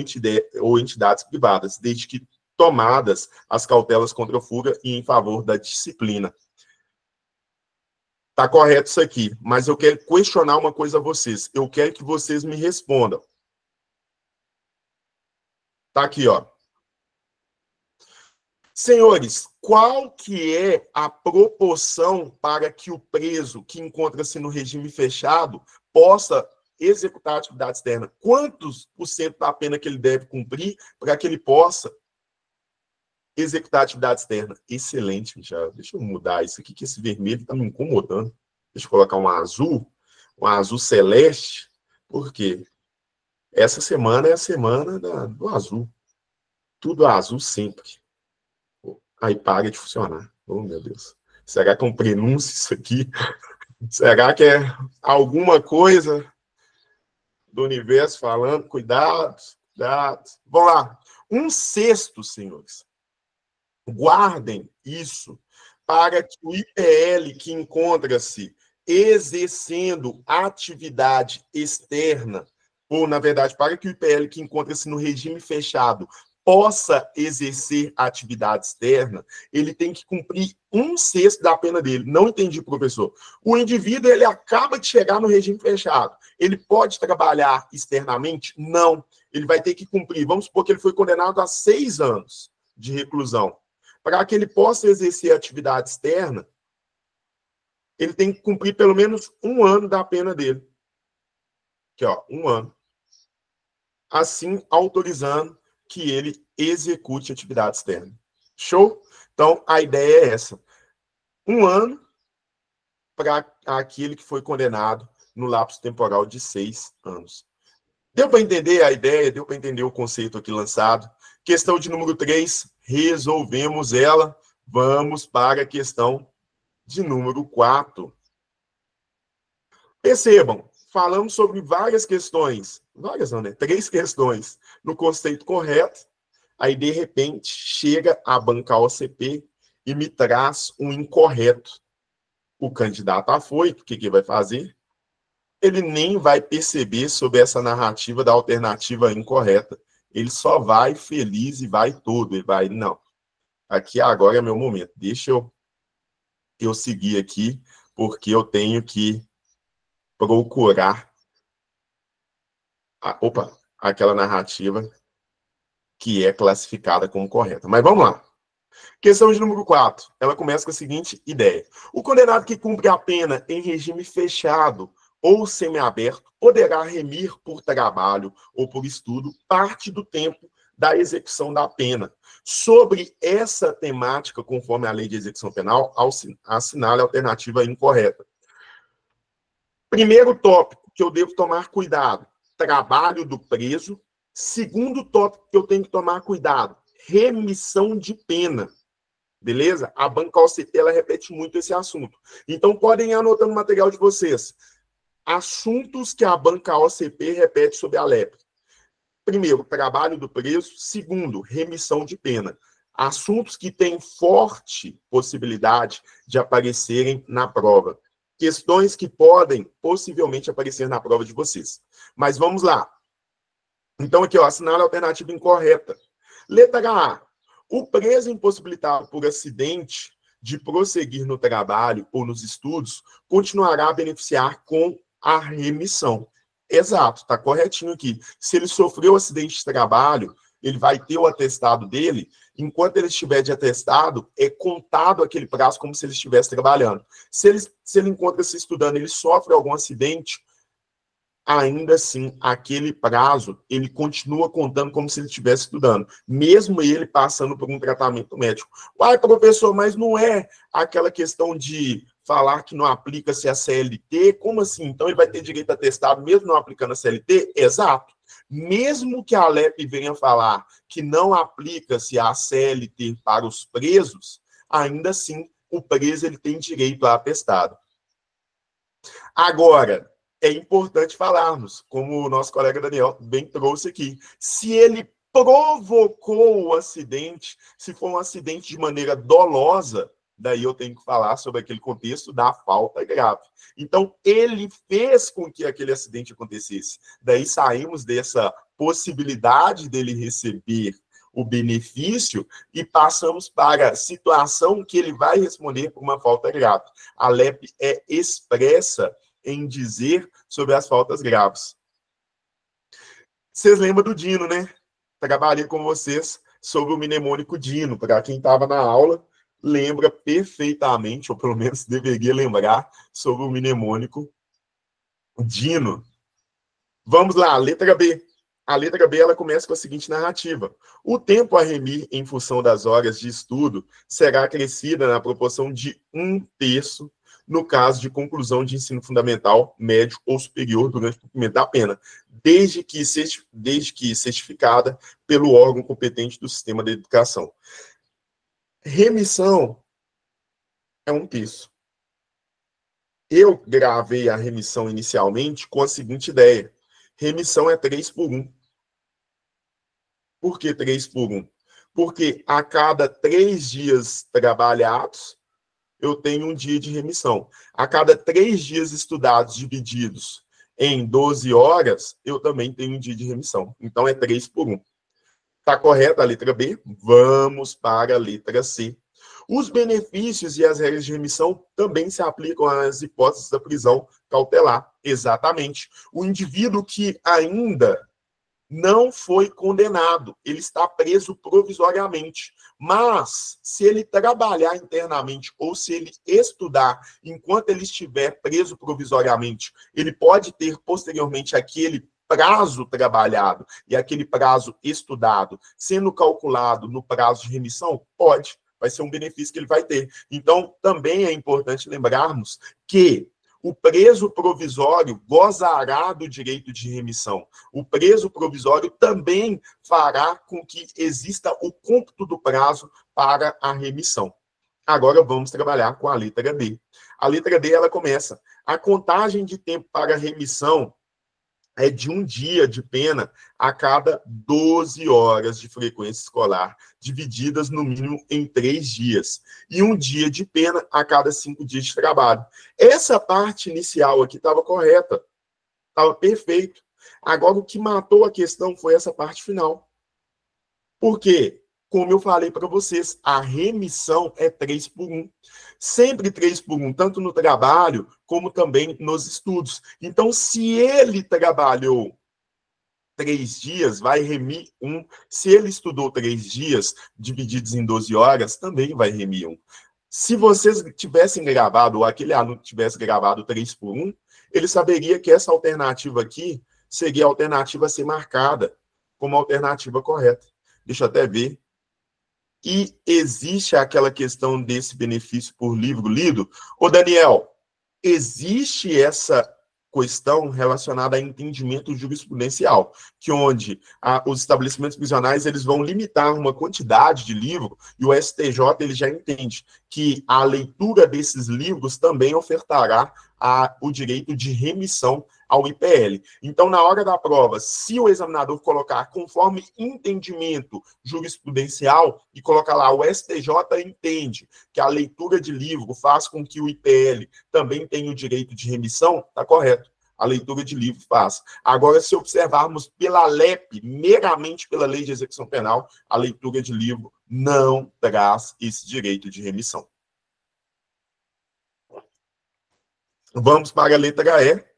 entidades privadas, desde que tomadas as cautelas contra a fuga e em favor da disciplina. Tá correto isso aqui, mas eu quero questionar uma coisa a vocês. Eu quero que vocês me respondam. Tá aqui, ó. Senhores, qual que é a proporção para que o preso que encontra-se no regime fechado possa executar a atividade externa? Quantos por cento da pena que ele deve cumprir para que ele possa executar a atividade externa? Excelente, Michel. Deixa eu mudar isso aqui, que esse vermelho está me incomodando. Deixa eu colocar um azul celeste. Por quê? Essa semana é a semana do azul. Tudo azul sempre. Aí para de funcionar. Oh, meu Deus. Será que é um prenúncio isso aqui? Será que é alguma coisa do universo falando? Cuidado, cuidado. Vamos lá. 1/6, senhores. Guardem isso para que o IPL que encontra-se exercendo atividade externa, ou, na verdade, para que o IPL que encontra-se no regime fechado possa exercer atividade externa, ele tem que cumprir 1/6 da pena dele. Não entendi, professor. O indivíduo, ele acaba de chegar no regime fechado. Ele pode trabalhar externamente? Não. Ele vai ter que cumprir. Vamos supor que ele foi condenado a 6 anos de reclusão. Para que ele possa exercer atividade externa, ele tem que cumprir pelo menos 1 ano da pena dele. Aqui, ó, 1 ano. Assim, autorizando que ele execute atividade externa. Show? Então, a ideia é essa. 1 ano para aquele que foi condenado no lapso temporal de 6 anos. Deu para entender a ideia? Deu para entender o conceito aqui lançado? Questão de número 3, resolvemos ela. Vamos para a questão de número 4. Percebam, falamos sobre várias questões. Várias não, né? 3 questões no conceito correto. Aí, de repente, chega a banca OCP e me traz um incorreto. O candidato afoito, o que vai fazer? Ele nem vai perceber sobre essa narrativa da alternativa incorreta. ele só vai feliz e vai todo. Ele vai, não, aqui agora é meu momento. Deixa eu seguir aqui, porque eu tenho que procurar aquela narrativa que é classificada como correta. Mas vamos lá. Questão de número 4. Ela começa com a seguinte ideia. O condenado que cumpre a pena em regime fechado ou semiaberto poderá remir por trabalho ou por estudo parte do tempo da execução da pena. Sobre essa temática, conforme a lei de execução penal, assinale a alternativa incorreta. Primeiro tópico que eu devo tomar cuidado, trabalho do preso. Segundo tópico que eu tenho que tomar cuidado, remissão de pena. Beleza? A banca OCP, ela repete muito esse assunto. Então, podem ir anotando no material de vocês. Assuntos que a banca OCP repete sobre a LEP. Primeiro, trabalho do preso. Segundo, remissão de pena. Assuntos que têm forte possibilidade de aparecerem na prova. Questões que podem possivelmente aparecer na prova de vocês. Mas vamos lá. Então, aqui, ó, assinale a alternativa incorreta. Letra A. O preso impossibilitado por acidente de prosseguir no trabalho ou nos estudos continuará a beneficiar com a remissão. Exato, está corretinho aqui. Se ele sofreu acidente de trabalho, ele vai ter o atestado dele. Enquanto ele estiver de atestado, é contado aquele prazo como se ele estivesse trabalhando. Se ele encontra-se estudando, ele sofre algum acidente, ainda assim, aquele prazo, ele continua contando como se ele estivesse estudando, mesmo ele passando por um tratamento médico. Uai, professor, mas não é aquela questão de falar que não aplica-se a CLT? Como assim? Então ele vai ter direito a atestado mesmo não aplicando a CLT? Exato. Mesmo que a LEP venha falar que não aplica-se a CLT para os presos, ainda assim, o preso ele tem direito a atestado. Agora, é importante falarmos, como o nosso colega Daniel bem trouxe aqui, se ele provocou o acidente, se for um acidente de maneira dolosa, daí eu tenho que falar sobre aquele contexto da falta grave. Então, ele fez com que aquele acidente acontecesse. Daí saímos dessa possibilidade dele receber o benefício e passamos para a situação que ele vai responder por uma falta grave. A LEP é expressa em dizer sobre as faltas graves. Vocês lembram do Dino, né? Trabalhei com vocês sobre o mnemônico Dino. Para quem estava na aula, lembra perfeitamente, ou pelo menos deveria lembrar, sobre o mnemônico Dino. Vamos lá, letra B. A letra B, ela começa com a seguinte narrativa. O tempo a remir em função das horas de estudo será acrescida na proporção de 1/3 no caso de conclusão de ensino fundamental, médio ou superior durante o cumprimento da pena, desde que certificada pelo órgão competente do sistema de educação. Remissão é 1/3. Eu gravei a remissão inicialmente com a seguinte ideia. Remissão é 3/1. Por que 3/1? Porque a cada 3 dias trabalhados, eu tenho um dia de remissão. A cada 3 dias estudados divididos em 12 horas, eu também tenho um dia de remissão. Então, é 3/1. Está correta a letra B? Vamos para a letra C. Os benefícios e as regras de remissão também se aplicam às hipóteses da prisão cautelar. Exatamente. O indivíduo que ainda não foi condenado, ele está preso provisoriamente. Mas, se ele trabalhar internamente ou se ele estudar enquanto ele estiver preso provisoriamente, ele pode ter posteriormente aquele prazo trabalhado e aquele prazo estudado sendo calculado no prazo de remissão? Pode. Vai ser um benefício que ele vai ter. Então, também é importante lembrarmos que o preso provisório gozará do direito de remissão. O preso provisório também fará com que exista o cômputo do prazo para a remissão. Agora vamos trabalhar com a letra D. A letra D, ela começa. A contagem de tempo para remissão é de 1 dia de pena a cada 12 horas de frequência escolar, divididas no mínimo em 3 dias. E 1 dia de pena a cada 5 dias de trabalho. Essa parte inicial aqui estava correta, estava perfeito. Agora, o que matou a questão foi essa parte final. Porque, como eu falei para vocês, a remissão é 3 por 1. Sempre 3 por 1, tanto no trabalho como também nos estudos. Então, se ele trabalhou 3 dias, vai remir 1. Se ele estudou 3 dias, divididos em 12 horas, também vai remir 1. Se vocês tivessem gravado, ou aquele aluno tivesse gravado 3 por 1, ele saberia que essa alternativa aqui seria a alternativa a ser marcada como a alternativa correta. Deixa eu até ver. E existe aquela questão desse benefício por livro lido. Ô, Daniel, existe essa questão relacionada a entendimento jurisprudencial, que onde os estabelecimentos prisionais eles vão limitar uma quantidade de livro, e o STJ ele já entende que a leitura desses livros também ofertará o direito de remissão ao IPL. Então, na hora da prova, se o examinador colocar conforme entendimento jurisprudencial e colocar lá, o STJ entende que a leitura de livro faz com que o IPL também tenha o direito de remissão, está correto. A leitura de livro faz. Agora, se observarmos pela LEP, meramente pela Lei de Execução Penal, a leitura de livro não traz esse direito de remissão. Vamos para a letra E.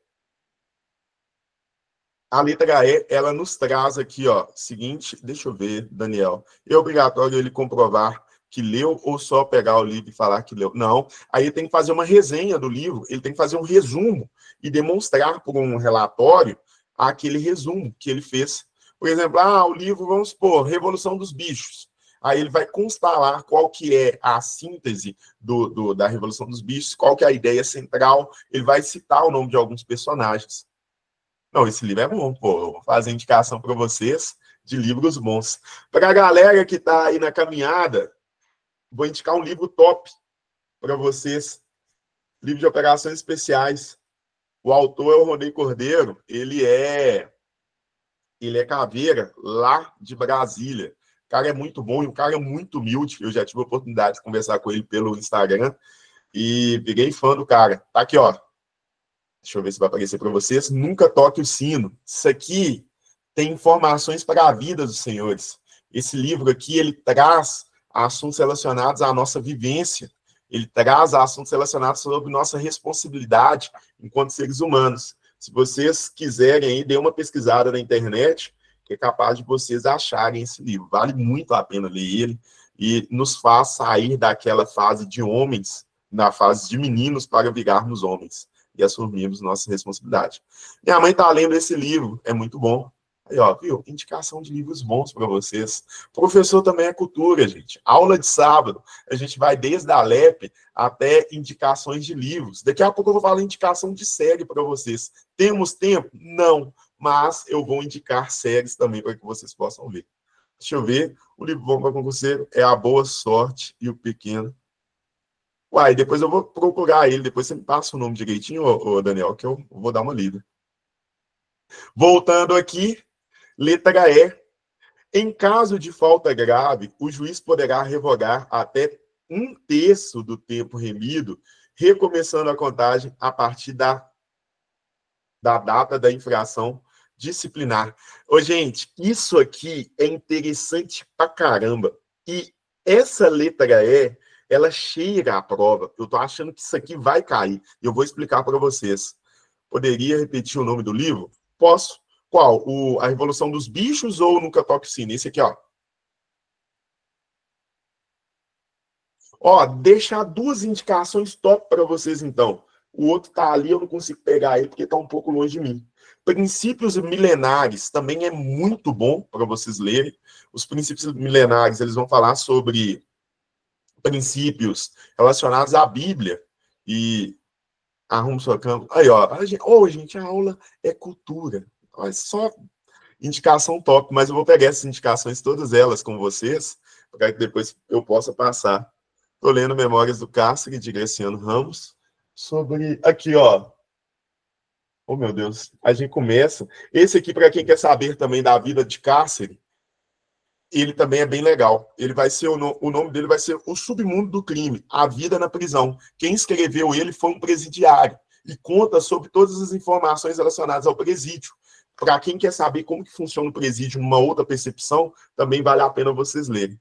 A letra E, ela nos traz aqui, ó, seguinte, deixa eu ver, Daniel, é obrigatório ele comprovar que leu ou só pegar o livro e falar que leu? Não, aí ele tem que fazer uma resenha do livro, ele tem que fazer um resumo e demonstrar por um relatório aquele resumo que ele fez. Por exemplo, o livro, vamos supor, Revolução dos Bichos. Aí ele vai constar lá qual que é a síntese da Revolução dos Bichos, qual que é a ideia central, ele vai citar o nome de alguns personagens. Não, esse livro é bom, pô. Eu vou fazer indicação para vocês de livros bons. Para a galera que está aí na caminhada, vou indicar um livro top para vocês. Livro de Operações Especiais. O autor é o Ronei Cordeiro. Ele é caveira lá de Brasília. O cara é muito bom e o cara é muito humilde. Eu já tive a oportunidade de conversar com ele pelo Instagram e virei fã do cara. Tá aqui, ó. Deixa eu ver se vai aparecer para vocês. Nunca toque o sino. Isso aqui tem informações para a vida dos senhores. Esse livro aqui, ele traz assuntos relacionados à nossa vivência. Ele traz assuntos relacionados sobre nossa responsabilidade enquanto seres humanos. Se vocês quiserem aí, dê uma pesquisada na internet, que é capaz de vocês acharem esse livro. Vale muito a pena ler ele e nos faz sair daquela fase de homens, na fase de meninos, para virarmos homens e assumirmos nossa responsabilidade. Minha mãe está lendo esse livro, é muito bom. Aí, ó, viu? Indicação de livros bons para vocês. Professor também é cultura, gente. Aula de sábado, a gente vai desde a LEP até indicações de livros. Daqui a pouco eu vou falar indicação de série para vocês. Temos tempo? Não, mas eu vou indicar séries também para que vocês possam ver. Deixa eu ver. O livro bom para concurseiro é A Boa Sorte e o Pequeno. Uai, depois eu vou procurar ele, depois você me passa o nome direitinho, ô Daniel, que eu vou dar uma lida. Voltando aqui, letra E. Em caso de falta grave, o juiz poderá revogar até 1/3 do tempo remido, recomeçando a contagem a partir da data da infração disciplinar. Ô, gente, isso aqui é interessante pra caramba. E essa letra E, ela cheira a prova. Eu tô achando que isso aqui vai cair. E eu vou explicar para vocês. Poderia repetir o nome do livro? Posso. Qual? A Revolução dos Bichos ou Nunca Toque o Sino? Esse aqui, ó. Ó, deixar 2 indicações top para vocês, então. O outro tá ali, eu não consigo pegar ele porque tá um pouco longe de mim. Princípios Milenares também é muito bom para vocês lerem. Os princípios milenares, eles vão falar sobre princípios relacionados à Bíblia e arrume sua cama. Aí, ó, gente, a aula é cultura. É só indicação top, mas eu vou pegar essas indicações, todas elas com vocês, para que depois eu possa passar. Estou lendo Memórias do Cárcere, de Graciano Ramos, sobre... Aqui, ó. Oh, meu Deus. A gente começa. Esse aqui, para quem quer saber também da vida de cárcere, ele também é bem legal. Ele vai ser o nome dele vai ser O Submundo do Crime, A Vida na Prisão. Quem escreveu ele foi um presidiário e conta sobre todas as informações relacionadas ao presídio. Para quem quer saber como que funciona o presídio numa outra percepção, também vale a pena vocês lerem.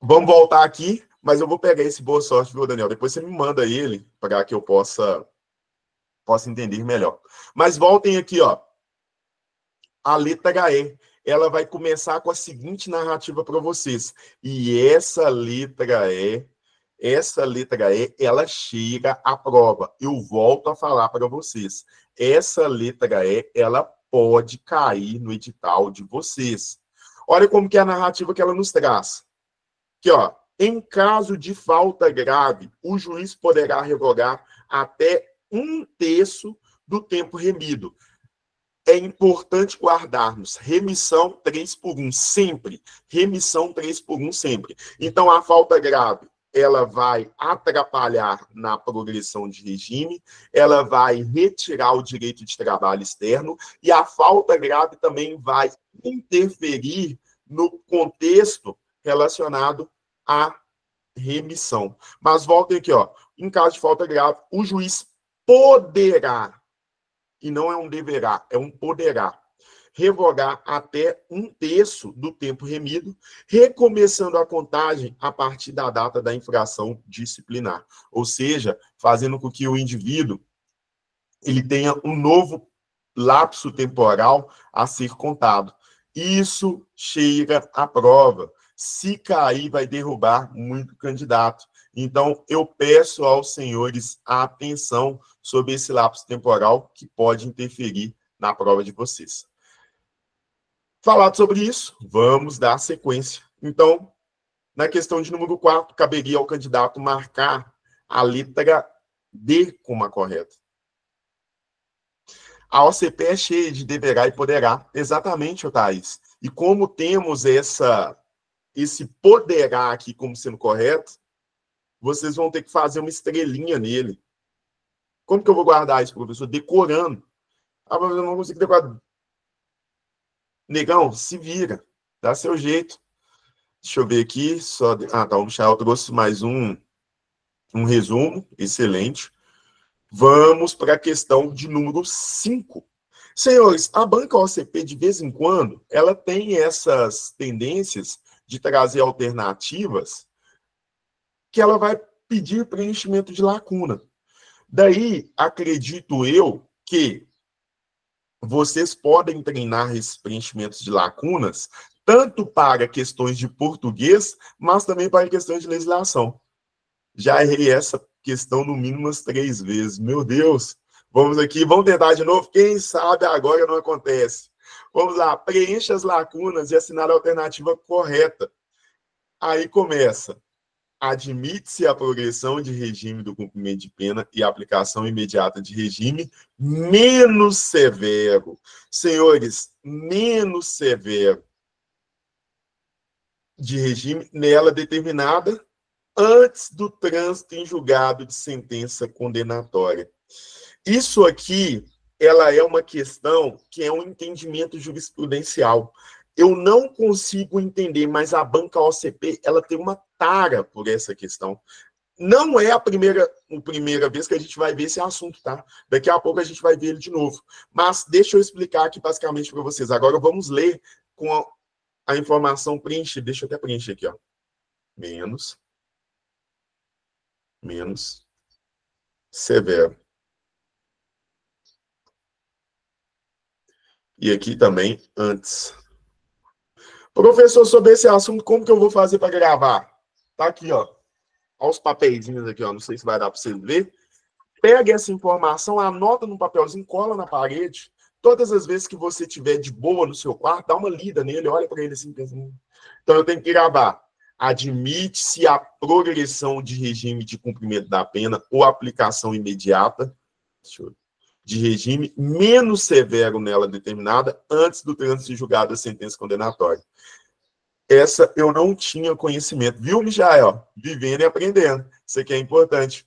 Vamos voltar aqui, mas eu vou pegar esse boa sorte, viu, Daniel? Depois você me manda ele para que eu possa entender melhor. Mas voltem aqui, ó. A letra E, ela vai começar com a seguinte narrativa para vocês. E essa letra E, ela chega à prova. Eu volto a falar para vocês. Essa letra E, ela pode cair no edital de vocês. Olha como que é a narrativa que ela nos traz. Aqui, ó. Em caso de falta grave, o juiz poderá revogar até 1/3 do tempo remido. É importante guardarmos remissão 3/1 sempre. Remissão 3/1 sempre. Então, a falta grave, ela vai atrapalhar na progressão de regime, ela vai retirar o direito de trabalho externo, e a falta grave também vai interferir no contexto relacionado à remissão. Mas voltem aqui, ó. Em caso de falta grave, o juiz poderá, e não é um deverá, é um poderá, revogar até 1/3 do tempo remido, recomeçando a contagem a partir da data da infração disciplinar. Ou seja, fazendo com que o indivíduo ele tenha um novo lapso temporal a ser contado. Isso chega à prova. Se cair, vai derrubar muito candidato. Então, eu peço aos senhores a atenção sobre esse lapso temporal que pode interferir na prova de vocês. Falado sobre isso, vamos dar sequência. Então, na questão de número 4, caberia ao candidato marcar a letra D como a correta. A OCP é cheia de deverá e poderá. Exatamente, Thaís. E como temos esse poderá aqui como sendo correto, vocês vão ter que fazer uma estrelinha nele. Como que eu vou guardar isso, professor? Decorando. Ah, mas eu não consigo decorar. Negão, se vira. Dá seu jeito. Deixa eu ver aqui. Tá, o Michael trouxe mais um resumo. Excelente. Vamos para a questão de número 5. Senhores, a banca OCP, de vez em quando, ela tem essas tendências de trazer alternativas que ela vai pedir preenchimento de lacuna. Daí, acredito eu que vocês podem treinar esses preenchimentos de lacunas tanto para questões de português, mas também para questões de legislação. Já errei essa questão no mínimo umas 3 vezes. Meu Deus! Vamos aqui, vamos tentar de novo? Quem sabe agora não acontece. Vamos lá, preencha as lacunas e assinar a alternativa correta. Aí começa. Admite-se a progressão de regime do cumprimento de pena e aplicação imediata de regime menos severo. Senhores, menos severo de regime nela determinada antes do trânsito em julgado de sentença condenatória. Isso aqui, ela é uma questão que é um entendimento jurisprudencial. Eu não consigo entender, mas a banca OCP, ela tem uma tara por essa questão. Não é a primeira vez que a gente vai ver esse assunto, tá? Daqui a pouco a gente vai ver ele de novo. Mas deixa eu explicar aqui basicamente para vocês. Agora vamos ler com a informação preenchida. Deixa eu até preencher aqui, ó. Menos severo. E aqui também antes. Professor, sobre esse assunto, como que eu vou fazer para gravar? Tá aqui, ó. Olha os papeizinhos aqui, ó. Não sei se vai dar para você ver. Pega essa informação, anota no papelzinho, cola na parede. Todas as vezes que você tiver de boa no seu quarto, dá uma lida nele, olha para ele assim, pensando. Então, eu tenho que gravar. Admite-se a progressão de regime de cumprimento da pena ou aplicação imediata de regime menos severo nela determinada antes do trânsito julgado da sentença condenatória. Essa eu não tinha conhecimento. Viu, Michael? Vivendo e aprendendo. Isso aqui é importante.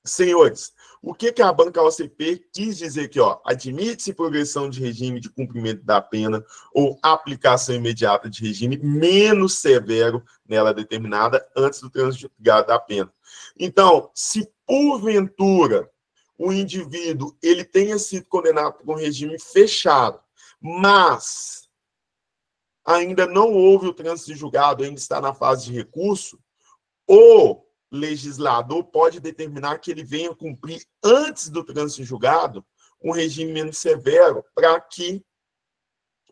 Senhores, o que a banca OCP quis dizer aqui? Admite-se progressão de regime de cumprimento da pena ou aplicação imediata de regime menos severo nela determinada antes do trânsito julgado da pena. Então, se porventura o indivíduo ele tenha sido condenado por um regime fechado, mas ainda não houve o trânsito de julgado, ainda está na fase de recurso, o legislador pode determinar que ele venha cumprir, antes do trânsito de julgado, um regime menos severo, para que,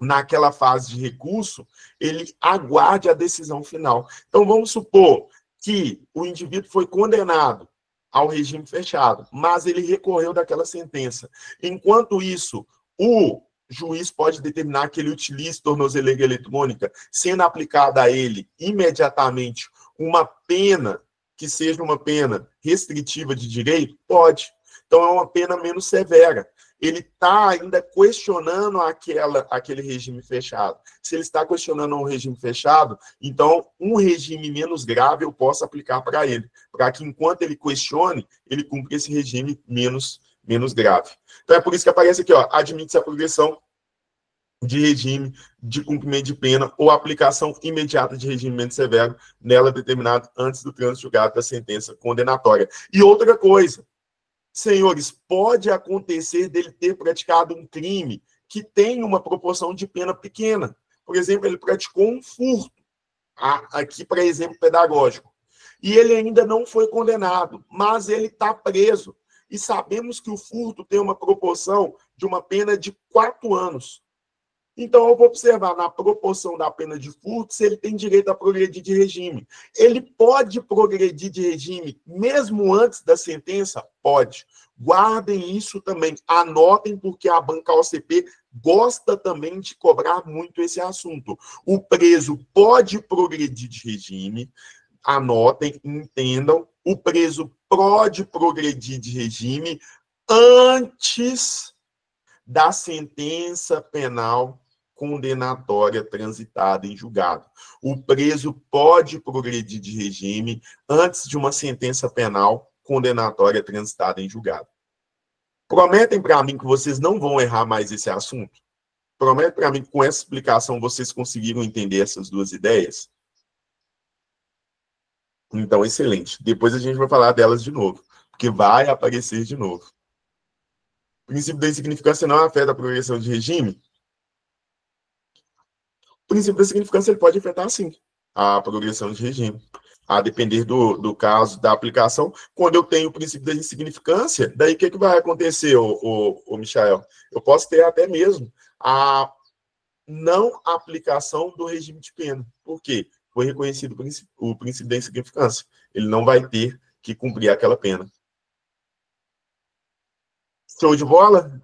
naquela fase de recurso, ele aguarde a decisão final. Então, vamos supor que o indivíduo foi condenado ao regime fechado, mas ele recorreu daquela sentença. Enquanto isso, o juiz pode determinar que ele utilize tornozeleira eletrônica, sendo aplicada a ele imediatamente uma pena que seja uma pena restritiva de direito? Pode. Então, é uma pena menos severa. Ele está ainda questionando aquele regime fechado. Se ele está questionando um regime fechado, então um regime menos grave eu posso aplicar para ele, para que enquanto ele questione, ele cumpra esse regime menos grave. Então é por isso que aparece aqui, ó, admite-se a progressão de regime de cumprimento de pena ou aplicação imediata de regime menos severo nela determinado antes do trânsito julgado da sentença condenatória. E outra coisa, senhores, pode acontecer dele ter praticado um crime que tem uma proporção de pena pequena. Por exemplo, ele praticou um furto, aqui para exemplo pedagógico, e ele ainda não foi condenado, mas ele está preso. E sabemos que o furto tem uma proporção de uma pena de 4 anos. Então, eu vou observar na proporção da pena de furto se ele tem direito a progredir de regime. Ele pode progredir de regime mesmo antes da sentença? Pode. Guardem isso também. Anotem, porque a banca OCP gosta também de cobrar muito esse assunto. O preso pode progredir de regime. Anotem, entendam. O preso pode progredir de regime antes da sentença penal condenatória transitada em julgado. O preso pode progredir de regime antes de uma sentença penal condenatória transitada em julgado. Prometem para mim que vocês não vão errar mais esse assunto? Prometem para mim que com essa explicação vocês conseguiram entender essas duas ideias? Então, excelente. Depois a gente vai falar delas de novo, porque vai aparecer de novo. O princípio da insignificância não afeta a progressão de regime? O princípio da significância ele pode afetar, sim, a progressão de regime. A depender do caso, da aplicação. Quando eu tenho o princípio da insignificância, daí o que vai acontecer, o Michael? Eu posso ter até mesmo a não aplicação do regime de pena. Por quê? Foi reconhecido o princípio da insignificância. Ele não vai ter que cumprir aquela pena. Show de bola?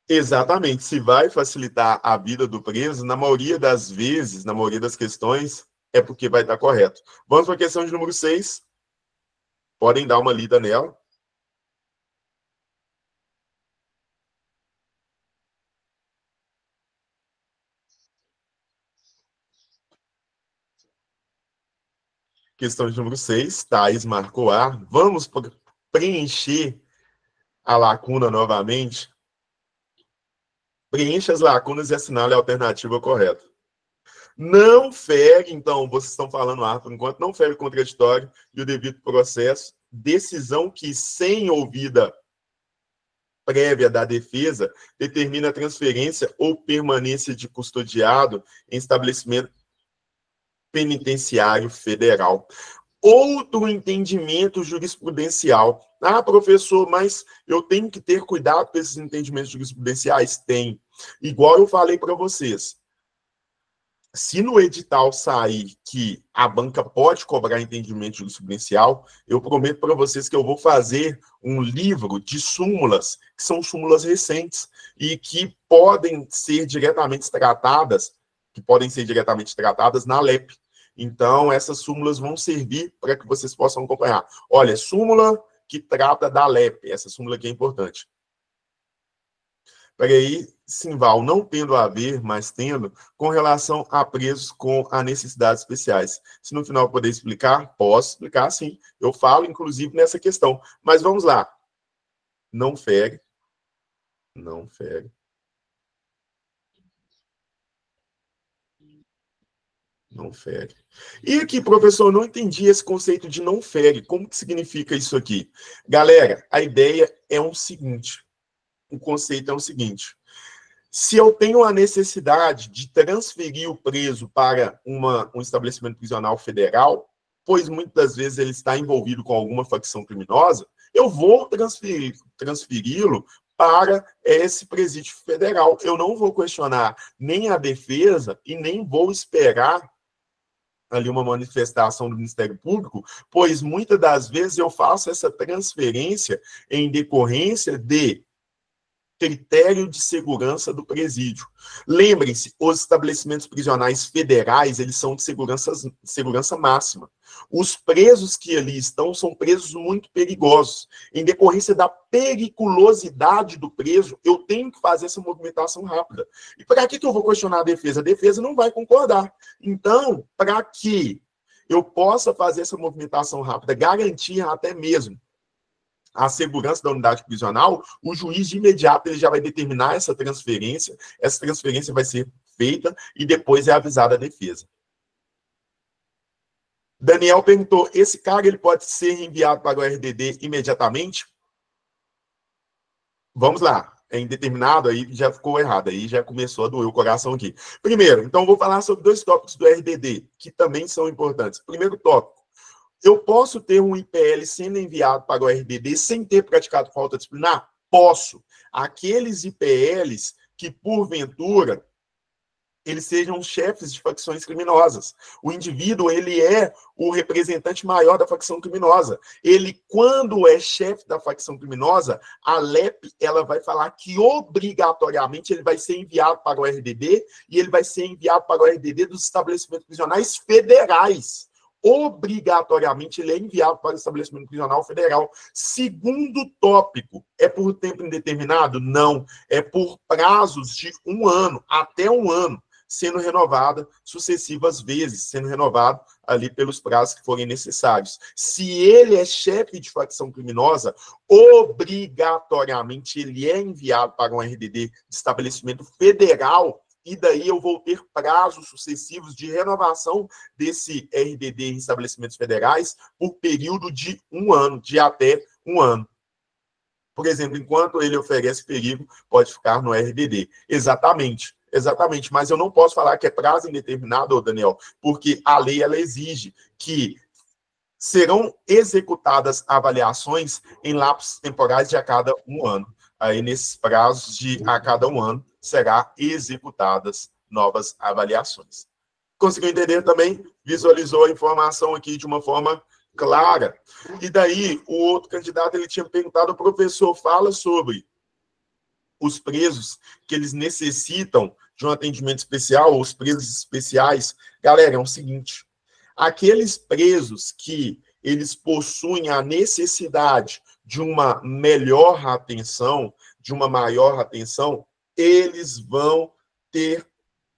Exatamente. Se vai facilitar a vida do preso, na maioria das vezes, na maioria das questões, é porque vai estar correto. Vamos para a questão de número 6. Podem dar uma lida nela. Questão de número 6. Thaís marcou A. Vamos preencher a lacuna novamente. Preencha as lacunas e assinale a alternativa correta. Não fere, então, vocês estão falando A por enquanto, não fere o contraditório e o devido processo. Decisão que, sem ouvida prévia da defesa, determina a transferência ou permanência de custodiado em estabelecimento penitenciário federal. Outro entendimento jurisprudencial. Ah, professor, mas eu tenho que ter cuidado com esses entendimentos jurisprudenciais? Tem. Igual eu falei para vocês. Se no edital sair que a banca pode cobrar entendimento jurisprudencial, eu prometo para vocês que eu vou fazer um livro de súmulas, que são súmulas recentes, e que podem ser diretamente tratadas, na LEP. Então, essas súmulas vão servir para que vocês possam acompanhar. Olha, súmula que trata da LEP, essa súmula aqui é importante. Peraí, Simval, não tendo a ver, mas tendo, com relação a presos com a necessidades especiais. Se no final poder explicar, posso explicar, sim. Eu falo, inclusive, nessa questão. Mas vamos lá. Não fere. Não fere. Não fere. E aqui, professor, eu não entendi esse conceito de não fere. Como que significa isso aqui? Galera, a ideia é o seguinte. O conceito é o seguinte. Se eu tenho a necessidade de transferir o preso para um estabelecimento prisional federal, pois muitas das vezes ele está envolvido com alguma facção criminosa, eu vou transferi-lo para esse presídio federal. Eu não vou questionar nem a defesa e nem vou esperar ali uma manifestação do Ministério Público, pois muitas das vezes eu faço essa transferência em decorrência de critério de segurança do presídio. Lembrem-se, os estabelecimentos prisionais federais, eles são de segurança máxima. Os presos que ali estão são presos muito perigosos. Em decorrência da periculosidade do preso, eu tenho que fazer essa movimentação rápida. E para que eu vou questionar a defesa? A defesa não vai concordar. Então, para que eu possa fazer essa movimentação rápida, garantir até mesmo a segurança da unidade prisional, o juiz de imediato ele já vai determinar essa transferência vai ser feita e depois é avisada a defesa. Daniel perguntou, esse cara ele pode ser enviado para o RDD imediatamente? Vamos lá, é indeterminado, aí já ficou errado, aí já começou a doer o coração aqui. Primeiro, então vou falar sobre 2 tópicos do RDD, que também são importantes. Primeiro tópico, eu posso ter um IPL sendo enviado para o RDD sem ter praticado falta disciplinar? Posso. Aqueles IPLs que, porventura, eles sejam chefes de facções criminosas. O indivíduo, ele é o representante maior da facção criminosa. Ele, quando é chefe da facção criminosa, a LEP, ela vai falar que obrigatoriamente ele vai ser enviado para o RDD e ele vai ser enviado para o RDD dos estabelecimentos prisionais federais. Obrigatoriamente ele é enviado para o estabelecimento prisional federal. Segundo tópico, é por tempo indeterminado? Não. É por prazos de 1 ano, até 1 ano, sendo renovada sucessivas vezes, sendo renovado ali pelos prazos que forem necessários. Se ele é chefe de facção criminosa, obrigatoriamente ele é enviado para um RDD de estabelecimento federal, e daí eu vou ter prazos sucessivos de renovação desse RDD em estabelecimentos federais por período de 1 ano, de até 1 ano. Por exemplo, enquanto ele oferece perigo, pode ficar no RDD. Exatamente, mas eu não posso falar que é prazo indeterminado, Daniel, porque a lei ela exige que serão executadas avaliações em lapsos temporais de a cada 1 ano. Aí, nesses prazos de a cada 1 ano, será executadas novas avaliações. Conseguiu entender também? Visualizou a informação aqui de uma forma clara. E daí, o outro candidato, ele tinha perguntado, o professor fala sobre os presos que eles necessitam de um atendimento especial, os presos especiais. Galera, é o seguinte, aqueles presos que eles possuem a necessidade de uma melhor atenção, de uma maior atenção, eles vão ter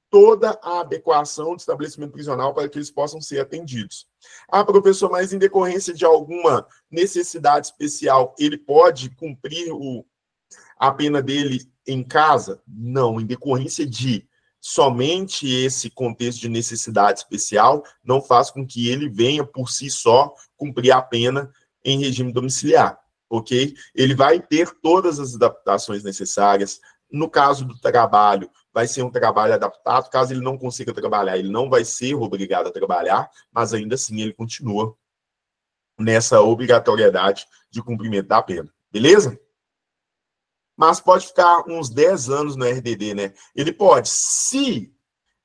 toda a adequação do estabelecimento prisional para que eles possam ser atendidos. Ah, professor, mas em decorrência de alguma necessidade especial, ele pode cumprir a pena dele em casa? Não, em decorrência de somente esse contexto de necessidade especial não faz com que ele venha por si só cumprir a pena em regime domiciliar, ok? Ele vai ter todas as adaptações necessárias. No caso do trabalho, vai ser um trabalho adaptado. Caso ele não consiga trabalhar, ele não vai ser obrigado a trabalhar, mas ainda assim ele continua nessa obrigatoriedade de cumprimento da pena. Beleza? Mas pode ficar uns 10 anos no RDD, né? Ele pode, se,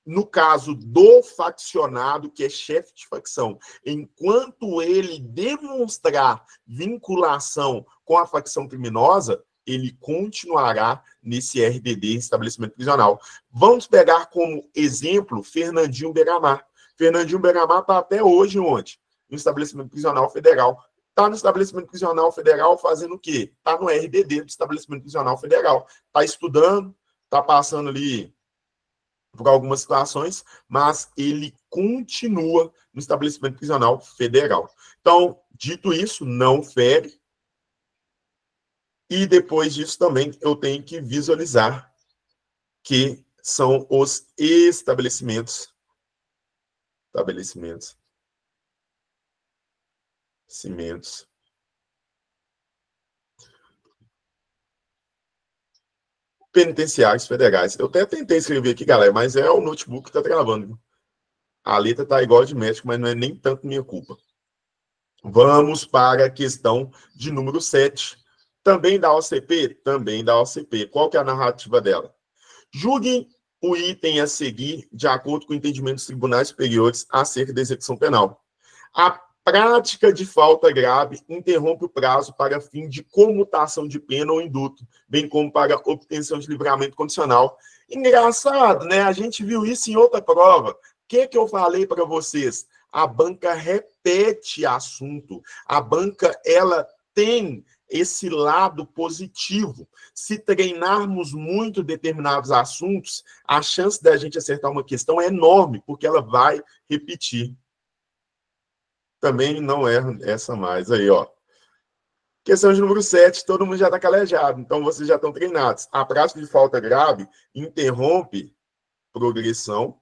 no caso do faccionado, que é chefe de facção, enquanto ele demonstrar vinculação com a facção criminosa, ele continuará nesse RDD, estabelecimento prisional. Vamos pegar como exemplo Fernandinho Beiramar. Fernandinho Beiramar está até hoje onde? No estabelecimento prisional federal. Está no estabelecimento prisional federal fazendo o quê? Está no RDD do estabelecimento prisional federal. Está estudando, está passando ali por algumas situações, mas ele continua no estabelecimento prisional federal. Então, dito isso, não fere. E depois disso também eu tenho que visualizar que são os estabelecimentos estabelecimentos, cimentos. Penitenciários federais. Eu até tentei escrever aqui, galera, mas é o notebook que está travando. A letra está igual de médico, mas não é nem tanto minha culpa. Vamos para a questão de número 7. Também da OCP? Também da OCP. Qual que é a narrativa dela? Julguem o item a seguir de acordo com o entendimento dos tribunais superiores acerca da execução penal. A prática de falta grave interrompe o prazo para fim de comutação de pena ou induto, bem como para obtenção de livramento condicional. Engraçado, né? A gente viu isso em outra prova. O que eu falei para vocês? A banca repete assunto. A banca, ela tem esse lado positivo. Se treinarmos muito determinados assuntos, a chance da gente acertar uma questão é enorme, porque ela vai repetir. Também não erro essa mais. Aí, ó. Questão de número 7, todo mundo já está calejado, então vocês já estão treinados. A prática de falta grave interrompe progressão,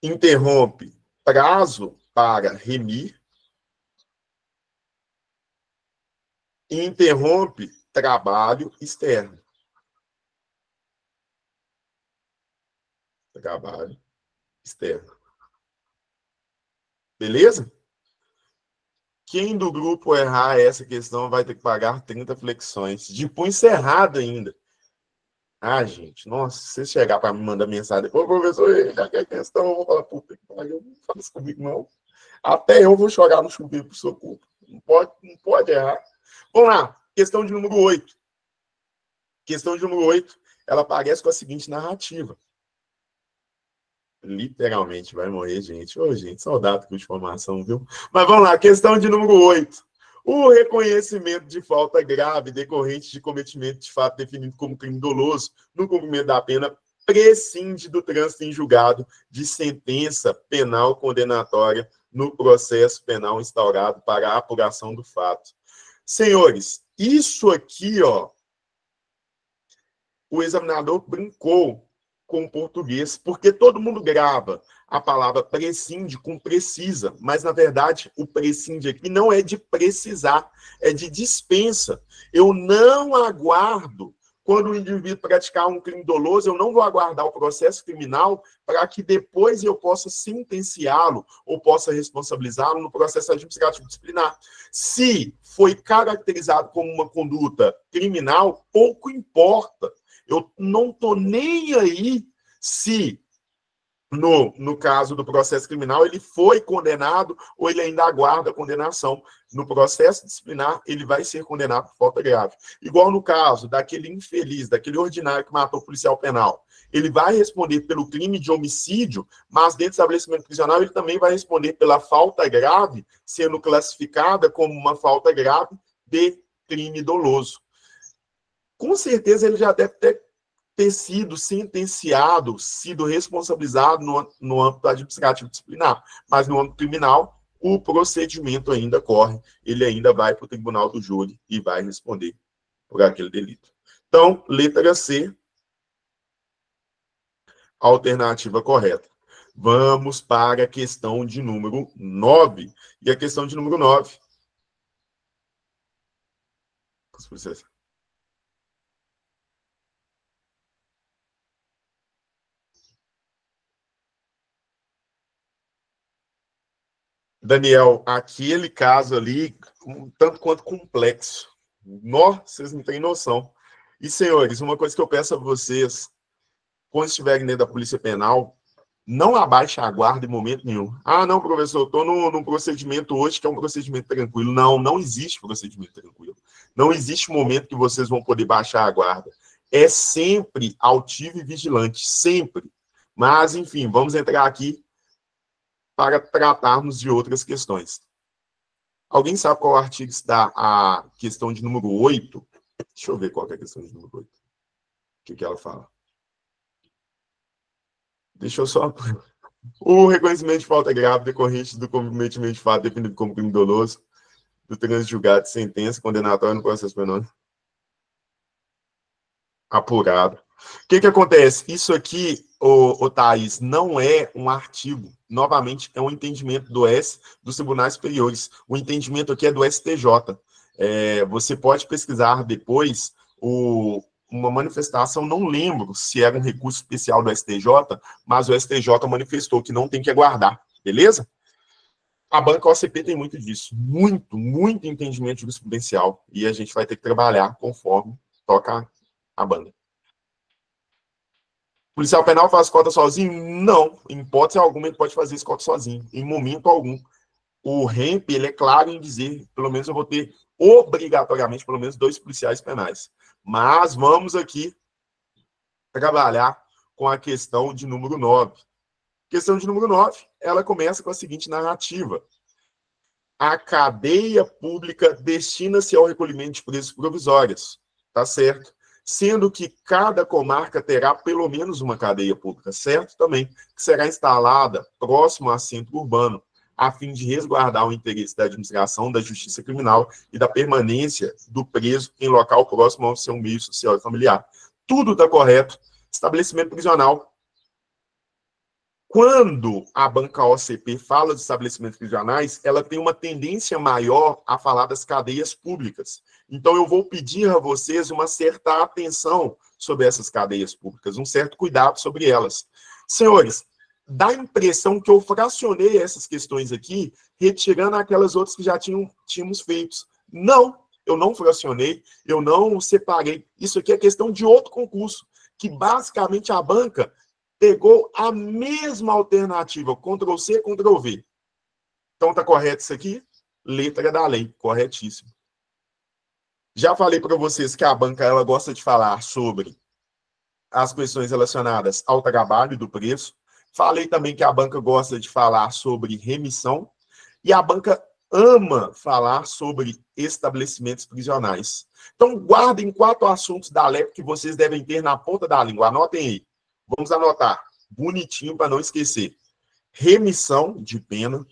interrompe prazo para remir, e interrompe trabalho externo. Trabalho externo. Beleza? Quem do grupo errar essa questão vai ter que pagar 30 flexões. De punho cerrado ainda. Ah, gente, nossa, se você chegar para me mandar mensagem, ô, professor, já que é questão, eu vou falar, puta que pariu, não fala isso comigo, não. Até eu vou chorar no chuveiro por sua culpa. Não pode errar. Vamos lá, questão de número 8. Questão de número 8, ela aparece com a seguinte narrativa. Literalmente vai morrer, gente. Ô, gente, soldado com informação, viu? Mas vamos lá, questão de número 8. O reconhecimento de falta grave decorrente de cometimento de fato definido como crime doloso no cumprimento da pena prescinde do trânsito em julgado de sentença penal condenatória no processo penal instaurado para a apuração do fato. Senhores, isso aqui, ó, o examinador brincou com o português, porque todo mundo grava a palavra prescinde com precisa, mas, na verdade, o prescinde aqui não é de precisar, é de dispensa. Eu não aguardo, quando o indivíduo praticar um crime doloso, eu não vou aguardar o processo criminal para que depois eu possa sentenciá-lo ou possa responsabilizá-lo no processo administrativo disciplinar. Se foi caracterizado como uma conduta criminal, pouco importa. Eu não estou nem aí se, no caso do processo criminal, ele foi condenado ou ele ainda aguarda a condenação. No processo disciplinar, ele vai ser condenado por falta grave. Igual no caso daquele infeliz, daquele ordinário que matou o policial penal. Ele vai responder pelo crime de homicídio, mas dentro do estabelecimento prisional ele também vai responder pela falta grave, sendo classificada como uma falta grave de crime doloso. Com certeza ele já deve ter sido sentenciado, sido responsabilizado no âmbito administrativo disciplinar, mas no âmbito criminal, o procedimento ainda corre, ele ainda vai para o tribunal do júri e vai responder por aquele delito. Então, letra C, alternativa correta. Vamos para a questão de número 9. E a questão de número 9. Daniel, aquele caso ali, um tanto quanto complexo. Nossa, vocês não têm noção. E, senhores, uma coisa que eu peço a vocês, quando estiverem dentro da Polícia Penal, não abaixe a guarda em momento nenhum. Ah, não, professor, eu estou num procedimento hoje que é um procedimento tranquilo. Não, não existe procedimento tranquilo. Não existe momento que vocês vão poder baixar a guarda. É sempre altivo e vigilante, sempre. Mas, enfim, vamos entrar aqui para tratarmos de outras questões. Alguém sabe qual artigo está a questão de número 8? Deixa eu ver qual é a questão de número 8. O que ela fala? Deixa eu só... O reconhecimento de falta grave decorrente do cometimento de fato definido como crime doloso, do trânsito julgado de sentença condenatória no processo penal apurado. O que acontece? Isso aqui, Thaís, não é um artigo. Novamente, é um entendimento dos Tribunais Superiores. O entendimento aqui é do STJ. Você pode pesquisar depois uma manifestação, não lembro se era um recurso especial do STJ, mas o STJ manifestou que não tem que aguardar, beleza? A banca OCP tem muito disso, muito entendimento jurisprudencial, e a gente vai ter que trabalhar conforme toca a banda. Policial penal faz cota sozinho? Não, em hipótese alguma ele pode fazer escolta sozinho, em momento algum. O REMP, ele é claro em dizer, pelo menos eu vou ter obrigatoriamente pelo menos 2 policiais penais. Mas vamos aqui trabalhar com a questão de número 9. Questão de número 9, ela começa com a seguinte narrativa. A cadeia pública destina-se ao recolhimento de presos provisórios, tá certo? Sendo que cada comarca terá pelo menos uma cadeia pública, certo? Também, que será instalada próximo a centro urbano, a fim de resguardar o interesse da administração, da justiça criminal e da permanência do preso em local próximo ao seu meio social e familiar. Tudo está correto. Estabelecimento prisional. Quando a banca OCP fala de estabelecimentos prisionais, ela tem uma tendência maior a falar das cadeias públicas. Então, eu vou pedir a vocês uma certa atenção sobre essas cadeias públicas, um certo cuidado sobre elas. Senhores, dá a impressão que eu fracionei essas questões aqui, retirando aquelas outras que já tínhamos feito. Não, eu não fracionei, eu não separei. Isso aqui é questão de outro concurso, que basicamente a banca pegou a mesma alternativa, Ctrl+C, Ctrl+V. Então, tá correto isso aqui? Letra da lei, corretíssimo. Já falei para vocês que a banca ela gosta de falar sobre as questões relacionadas ao trabalho do preço. Falei também que a banca gosta de falar sobre remissão. E a banca ama falar sobre estabelecimentos prisionais. Então, guardem 4 assuntos da LEP que vocês devem ter na ponta da língua. Anotem aí. Vamos anotar, bonitinho para não esquecer. Remissão de pena.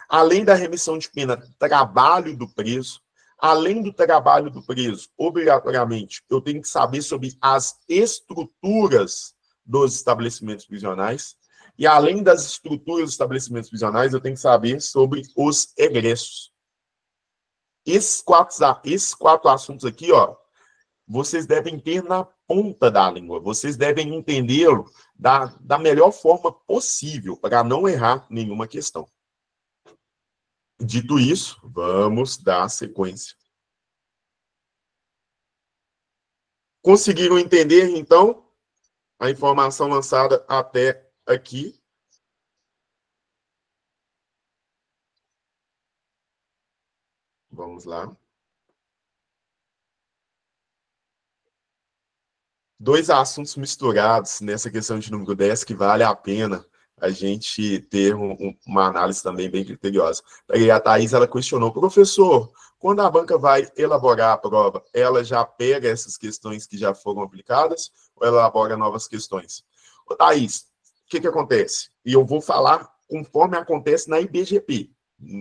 Além da remissão de pena, trabalho do preso. Além do trabalho do preso, obrigatoriamente, eu tenho que saber sobre as estruturas dos estabelecimentos prisionais. E além das estruturas dos estabelecimentos prisionais, eu tenho que saber sobre os egressos. Esses quatro assuntos aqui, ó, vocês devem ter na ponta da língua. Vocês devem entendê-lo da melhor forma possível, para não errar nenhuma questão. Dito isso, vamos dar sequência. Conseguiram entender, então, a informação lançada até aqui? Vamos lá. 2 assuntos misturados nessa questão de número 10 que vale a pena a gente ter uma análise também bem criteriosa. E a Thaís, ela questionou, professor, quando a banca vai elaborar a prova, ela já pega essas questões que já foram aplicadas ou ela elabora novas questões? Ô, Thaís, o que acontece? E eu vou falar conforme acontece na IBGP,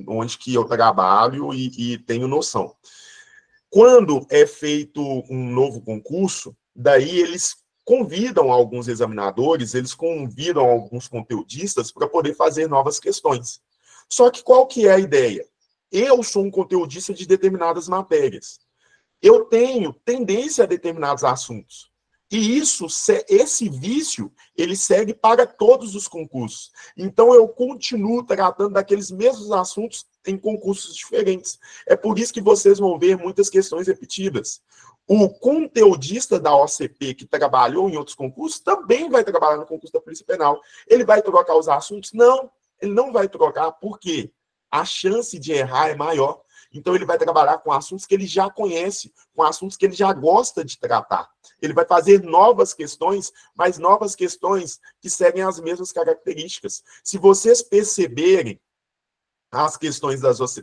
onde que eu trabalho e tenho noção. Quando é feito um novo concurso, daí eles convidam alguns examinadores, eles convidam alguns conteudistas para poder fazer novas questões. Só que qual que é a ideia? Eu sou um conteudista de determinadas matérias. Eu tenho tendência a determinados assuntos. E esse vício, ele segue para todos os concursos. Então, eu continuo tratando daqueles mesmos assuntos em concursos diferentes. É por isso que vocês vão ver muitas questões repetidas. O conteudista da OCP que trabalhou em outros concursos também vai trabalhar no concurso da Polícia Penal. Ele vai trocar os assuntos? Não, ele não vai trocar, porque a chance de errar é maior. Então, ele vai trabalhar com assuntos que ele já conhece, com assuntos que ele já gosta de tratar. Ele vai fazer novas questões, mas novas questões que seguem as mesmas características. Se vocês perceberem, as questões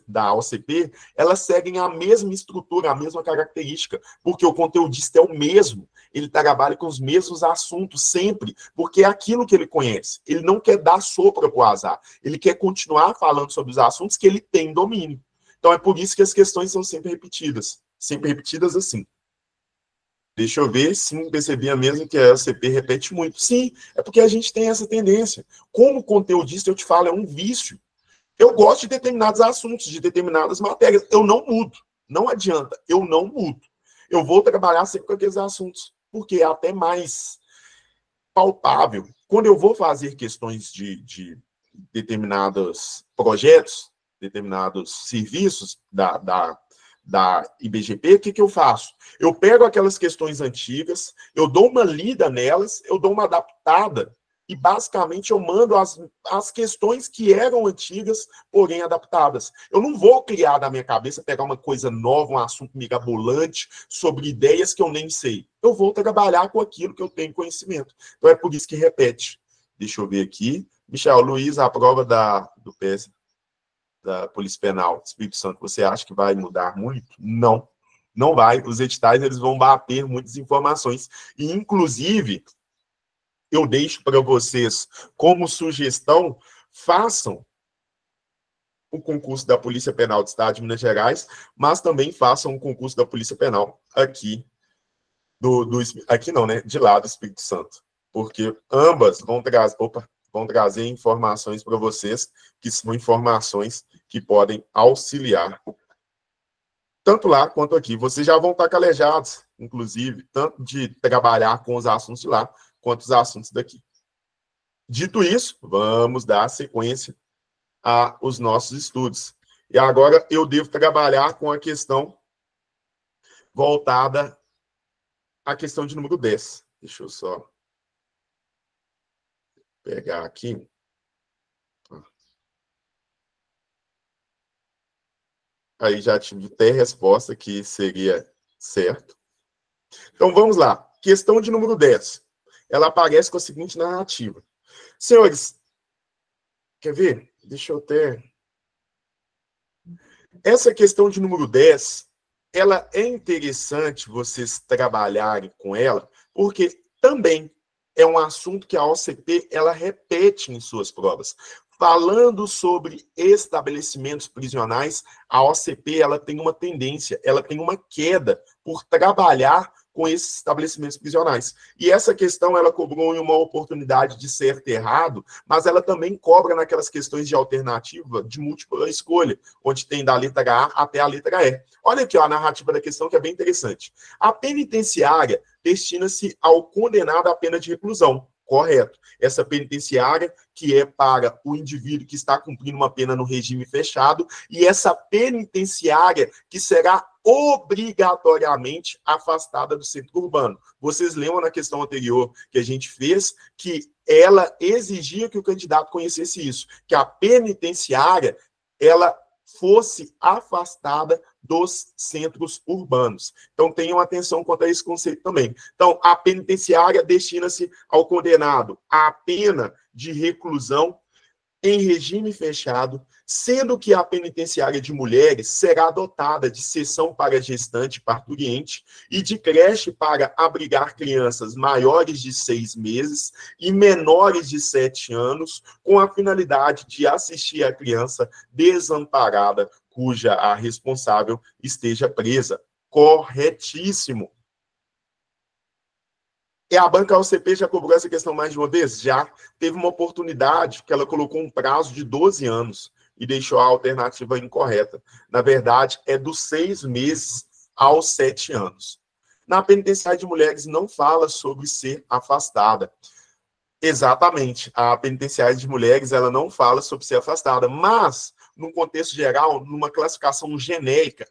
da OCP, elas seguem a mesma estrutura, a mesma característica, porque o conteudista é o mesmo, ele trabalha com os mesmos assuntos sempre, porque é aquilo que ele conhece. Ele não quer dar sopro para o azar, ele quer continuar falando sobre os assuntos que ele tem domínio. Então, é por isso que as questões são sempre repetidas assim. Deixa eu ver, sim, percebia mesmo que a OCP repete muito. Sim, é porque a gente tem essa tendência. Como conteudista, eu te falo, é um vício. Eu gosto de determinados assuntos, de determinadas matérias. Eu não mudo. Não adianta, eu não mudo. Eu vou trabalhar sempre com aqueles assuntos, porque é até mais palpável. Quando eu vou fazer questões de determinados projetos, determinados serviços da IBGP, o que eu faço? Eu pego aquelas questões antigas, eu dou uma lida nelas, eu dou uma adaptada, e basicamente eu mando as questões que eram antigas, porém adaptadas. Eu não vou criar da minha cabeça, pegar uma coisa nova, um assunto mirabolante, sobre ideias que eu nem sei. Eu vou trabalhar com aquilo que eu tenho conhecimento. Então é por isso que repete. Deixa eu ver aqui. Michel, Luiz, a prova do PS, da Polícia Penal Espírito Santo, você acha que vai mudar muito? Não, não vai. Os editais eles vão bater muitas informações. E, inclusive, eu deixo para vocês como sugestão, façam o concurso da Polícia Penal do Estado de Minas Gerais, mas também façam o concurso da Polícia Penal aqui, aqui não, né? De lá do Espírito Santo. Porque ambas vão trazer informações para vocês, que são informações que podem auxiliar, tanto lá quanto aqui. Vocês já vão estar calejados, inclusive, tanto de trabalhar com os assuntos de lá, quanto os assuntos daqui. Dito isso, vamos dar sequência aos nossos estudos. E agora eu devo trabalhar com a questão voltada à questão de número 10. Deixa eu só pegar aqui. Aí já tive até resposta que seria certo. Então, vamos lá. Questão de número 10. Ela aparece com a seguinte narrativa. Senhores, quer ver? Deixa eu até... Essa questão de número 10, ela é interessante vocês trabalharem com ela, porque também é um assunto que a OCP ela repete em suas provas. Falando sobre estabelecimentos prisionais, a OCP ela tem uma tendência, ela tem uma queda por trabalhar com esses estabelecimentos prisionais. E essa questão ela cobrou em uma oportunidade de certo e errado, mas ela também cobra naquelas questões de alternativa de múltipla escolha, onde tem da letra A até a letra E. Olha aqui ó, a narrativa da questão que é bem interessante. A penitenciária destina-se ao condenado à pena de reclusão. Correto. Essa penitenciária que é para o indivíduo que está cumprindo uma pena no regime fechado, e essa penitenciária que será obrigatoriamente afastada do centro urbano. Vocês lembram na questão anterior que a gente fez que ela exigia que o candidato conhecesse isso, que a penitenciária ela fosse afastada dos centros urbanos. Então, tenham atenção quanto a esse conceito também. Então, a penitenciária destina-se ao condenado à pena de reclusão em regime fechado, sendo que a penitenciária de mulheres será dotada de seção para gestante e parturiente e de creche para abrigar crianças maiores de 6 meses e menores de 7 anos, com a finalidade de assistir a criança desamparada, cuja a responsável esteja presa. Corretíssimo. E a banca OCP já cobrou essa questão mais de uma vez? Já. Teve uma oportunidade que ela colocou um prazo de 12 anos e deixou a alternativa incorreta. Na verdade, é dos 6 meses aos 7 anos. Na penitenciária de mulheres não fala sobre ser afastada. Exatamente. A penitenciária de mulheres ela não fala sobre ser afastada, mas, num contexto geral, numa classificação genérica,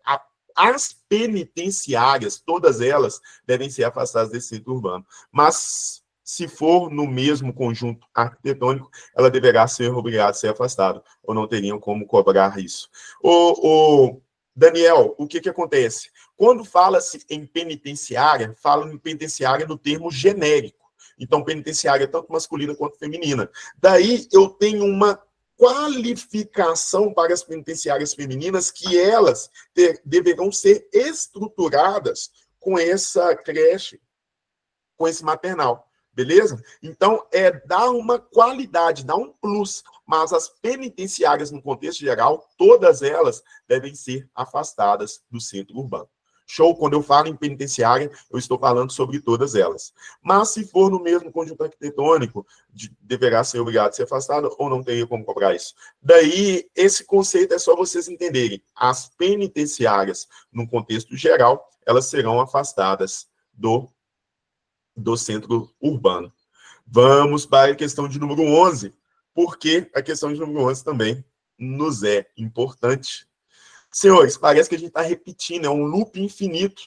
as penitenciárias, todas elas, devem ser afastadas desse centro urbano. Mas, se for no mesmo conjunto arquitetônico, ela deverá ser obrigada a ser afastada, ou não teriam como cobrar isso. Daniel, o que acontece? Quando fala-se em penitenciária, fala em penitenciária no termo genérico. Então, penitenciária tanto masculina quanto feminina. Daí, eu tenho uma qualificação para as penitenciárias femininas que elas deverão ser estruturadas com essa creche, com esse maternal, beleza? Então, dar uma qualidade, dar um plus, mas as penitenciárias, no contexto geral, todas elas devem ser afastadas do centro urbano. Show? Quando eu falo em penitenciária, eu estou falando sobre todas elas. Mas se for no mesmo conjunto arquitetônico, deverá ser obrigado a ser afastado ou não teria como cobrar isso. Daí, esse conceito é só vocês entenderem. As penitenciárias, no contexto geral, elas serão afastadas do centro urbano. Vamos para a questão de número 11, porque a questão de número 11 também nos é importante. Senhores, parece que a gente está repetindo, é um loop infinito.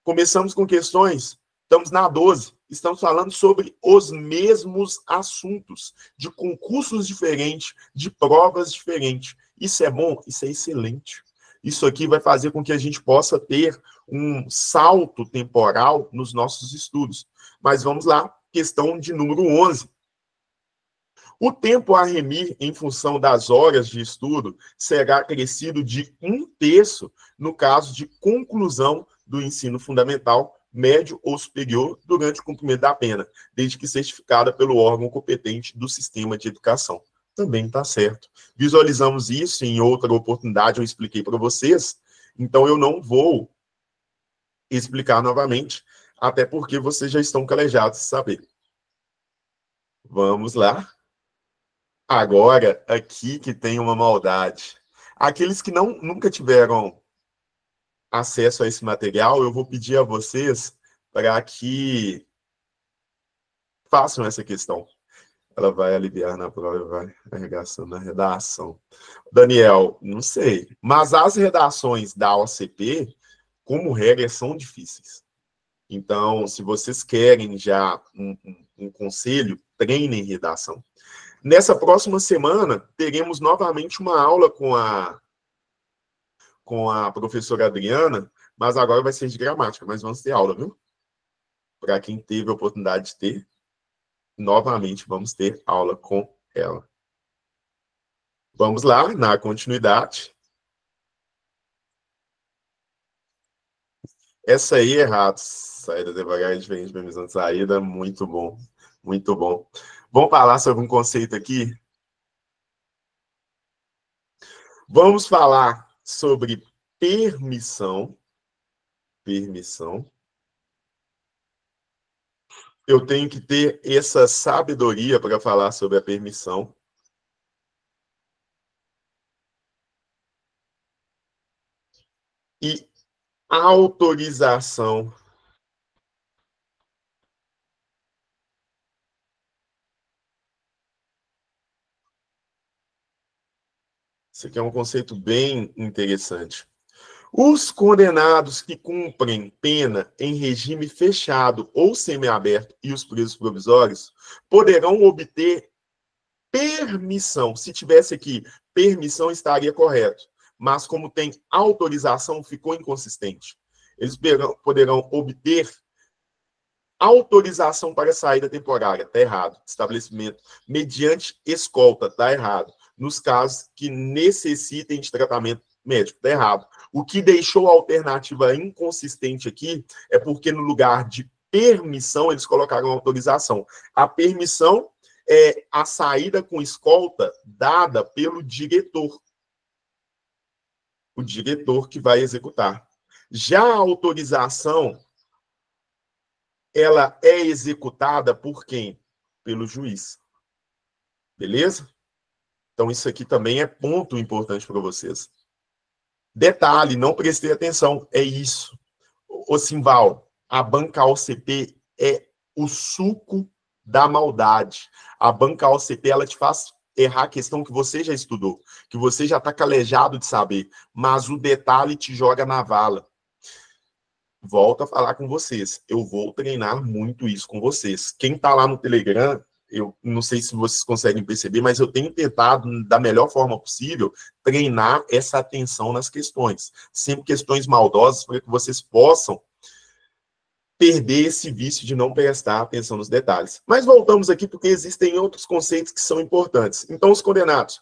Começamos com questões, estamos na 12, estamos falando sobre os mesmos assuntos, de concursos diferentes, de provas diferentes. Isso é bom? Isso é excelente. Isso aqui vai fazer com que a gente possa ter um salto temporal nos nossos estudos. Mas vamos lá, questão de número 11. O tempo a remir em função das horas de estudo será acrescido de 1/3 no caso de conclusão do ensino fundamental, médio ou superior durante o cumprimento da pena, desde que certificada pelo órgão competente do sistema de educação. Também está certo. Visualizamos isso em outra oportunidade, eu expliquei para vocês, então eu não vou explicar novamente, até porque vocês já estão calejados de saber. Vamos lá. Agora, aqui que tem uma maldade. Aqueles que nunca tiveram acesso a esse material, eu vou pedir a vocês para que façam essa questão. Ela vai aliviar na prova e vai arregaçando na redação. Daniel, não sei. Mas as redações da OCP, como regra, são difíceis. Então, se vocês querem já um conselho, treinem redação. Nessa próxima semana, teremos novamente uma aula com a professora Adriana, mas agora vai ser de gramática, mas vamos ter aula, viu? Para quem teve a oportunidade de ter, novamente vamos ter aula com ela. Vamos lá, na continuidade. Essa aí é errado. Saída devagar é diferente da missão de saída, muito bom, muito bom. Vamos falar sobre um conceito aqui? Vamos falar sobre permissão. Permissão. Eu tenho que ter essa sabedoria para falar sobre a permissão. E autorização. Isso aqui é um conceito bem interessante. Os condenados que cumprem pena em regime fechado ou semiaberto e os presos provisórios poderão obter permissão. Se tivesse aqui permissão, estaria correto. Mas como tem autorização, ficou inconsistente. Eles poderão obter autorização para saída temporária, está errado. Estabelecimento mediante escolta, está errado. Nos casos que necessitem de tratamento médico, está errado. O que deixou a alternativa inconsistente aqui é porque no lugar de permissão, eles colocaram autorização. A permissão é a saída com escolta dada pelo diretor. O diretor que vai executar. Já a autorização, ela é executada por quem? Pelo juiz. Beleza? Então, isso aqui também é ponto importante para vocês. Detalhe, não prestei atenção, é isso. Ô Simval, a banca OCP é o suco da maldade. A banca OCP, ela te faz errar a questão que você já estudou, que você já está calejado de saber, mas o detalhe te joga na vala. Volto a falar com vocês. Eu vou treinar muito isso com vocês. Quem está lá no Telegram, eu não sei se vocês conseguem perceber, mas eu tenho tentado, da melhor forma possível, treinar essa atenção nas questões. Sempre questões maldosas, para que vocês possam perder esse vício de não prestar atenção nos detalhes. Mas voltamos aqui, porque existem outros conceitos que são importantes. Então, os condenados.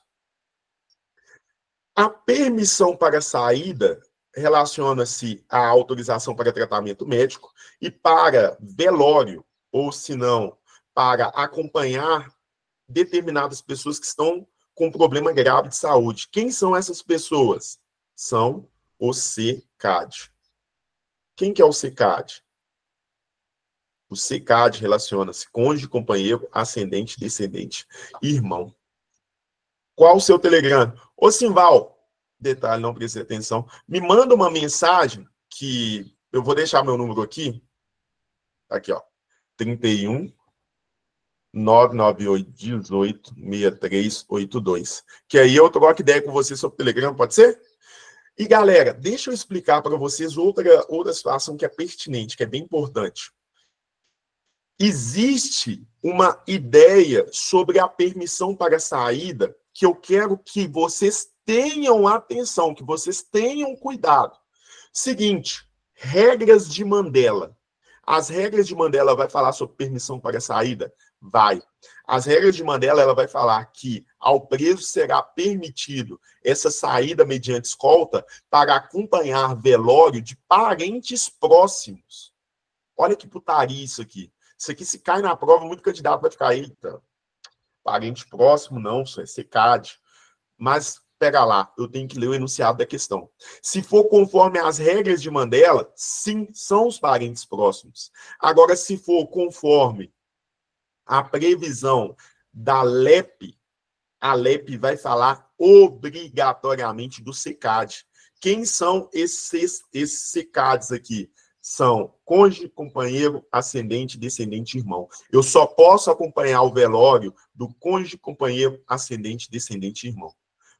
A permissão para saída relaciona-se à autorização para tratamento médico e para velório, ou se não, para acompanhar determinadas pessoas que estão com problema grave de saúde. Quem são essas pessoas? São os CCAD. Quem que é o SECAD? O SECAD relaciona-se cônjuge, companheiro, ascendente, descendente, irmão. Qual o seu Telegram? Ô, Simval, detalhe, não preste atenção, me manda uma mensagem que eu vou deixar meu número aqui. Aqui, ó. 31 998 18 6382. Que aí eu troco ideia com você sobre o Telegram, pode ser? E, galera, deixa eu explicar para vocês outra situação que é pertinente, que é bem importante. Existe uma ideia sobre a permissão para saída que eu quero que vocês tenham atenção, que vocês tenham cuidado. Seguinte, regras de Mandela. As regras de Mandela vai falar sobre permissão para saída? Vai. As regras de Mandela, ela vai falar que ao preso será permitido essa saída mediante escolta para acompanhar velório de parentes próximos. Olha que putaria isso aqui. Isso aqui, se cai na prova, muito candidato vai ficar, eita, parente próximo, não, isso é SECAD. Mas, pega lá, eu tenho que ler o enunciado da questão. Se for conforme as regras de Mandela, sim, são os parentes próximos. Agora, se for conforme a previsão da LEP, a LEP vai falar obrigatoriamente do SECAD. Quem são esses SECADs aqui? São cônjuge, companheiro, ascendente, descendente, irmão. Eu só posso acompanhar o velório do cônjuge, companheiro, ascendente, descendente, irmão.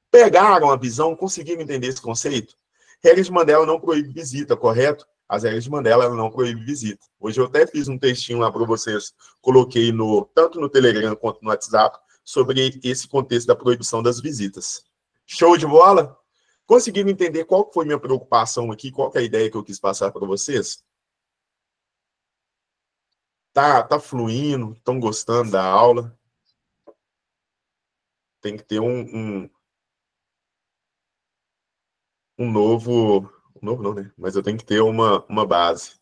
Pegaram a visão? Conseguiram entender esse conceito? Regras de Mandela não proíbe visita, correto? As regras de Mandela não proíbem visita. Hoje eu até fiz um textinho lá para vocês, coloquei tanto no Telegram quanto no WhatsApp, sobre esse contexto da proibição das visitas. Show de bola? Conseguiram entender qual foi minha preocupação aqui? Qual que é a ideia que eu quis passar para vocês? Tá fluindo? Estão gostando da aula? Tem que ter um novo... Novo não, né? Mas eu tenho que ter uma base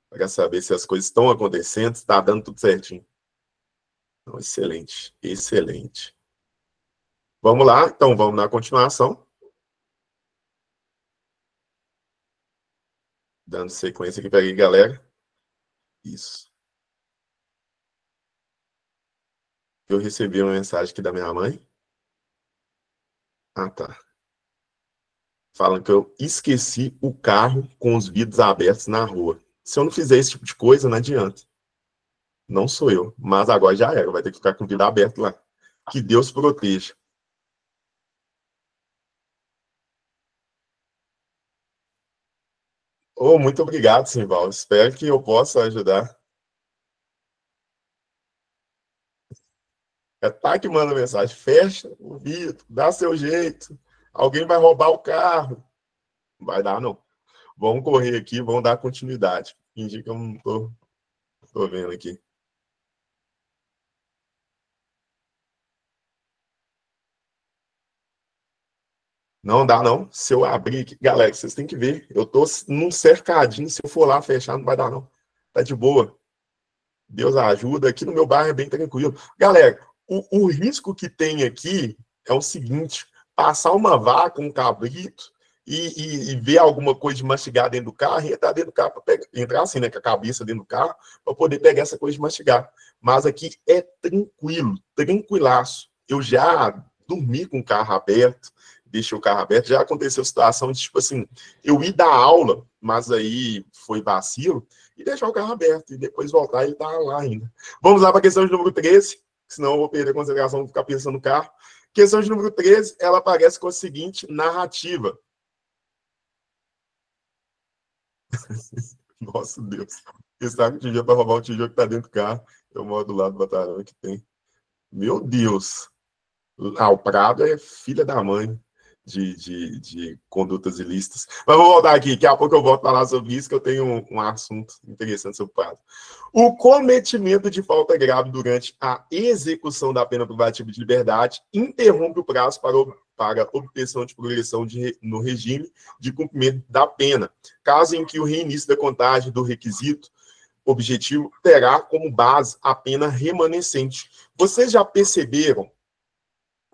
para saber se as coisas estão acontecendo, se está dando tudo certinho. Então, excelente, excelente. Vamos lá, então vamos na continuação. Dando sequência aqui para aí, galera. Isso. Eu recebi uma mensagem aqui da minha mãe. Ah, tá. Falando que eu esqueci o carro com os vidros abertos na rua. Se eu não fizer esse tipo de coisa, não adianta. Não sou eu, mas agora já era. Vai ter que ficar com o vidro aberto lá. Que Deus proteja. Oh, muito obrigado, Simval. Espero que eu possa ajudar. É tá que manda mensagem. Fecha o vidro, dá seu jeito. Alguém vai roubar o carro. Não vai dar, não. Vamos correr aqui, vamos dar continuidade. Fingir que eu não tô vendo aqui. Não dá, não. Se eu abrir aqui, galera, vocês têm que ver. Eu tô num cercadinho. Se eu for lá fechar, não vai dar, não. Tá de boa. Deus ajuda. Aqui no meu bairro é bem tranquilo. Galera, o risco que tem aqui é o seguinte: passar uma vaca, um cabrito, e ver alguma coisa de mastigar dentro do carro, e entrar dentro do carro, entrar assim, né, com a cabeça dentro do carro, para poder pegar essa coisa de mastigar. Mas aqui é tranquilo, tranquilaço. Eu já dormi com o carro aberto, deixei o carro aberto, já aconteceu situação de, tipo assim, eu ir dar aula, mas aí foi vacilo, e deixar o carro aberto, e depois voltar e ele tá lá ainda. Vamos lá para a questão de número 13, senão eu vou perder a consideração, vou ficar pensando no carro. Questão de número 13, ela aparece com a seguinte narrativa. Nossa, Deus. Esse saco de tijolo para roubar o tijolo que tá dentro do carro. Eu moro do lado do batalhão que tem. Meu Deus. Ah, o Prado é filha da mãe de condutas ilícitas. Mas vou voltar aqui, daqui a pouco eu volto a falar sobre isso, que eu tenho um assunto interessante sobre o Prado. O cometimento de falta grave durante a execução da pena privativa de liberdade interrompe o prazo para obtenção de progressão no regime de cumprimento da pena, caso em que o reinício da contagem do requisito objetivo terá como base a pena remanescente. Vocês já perceberam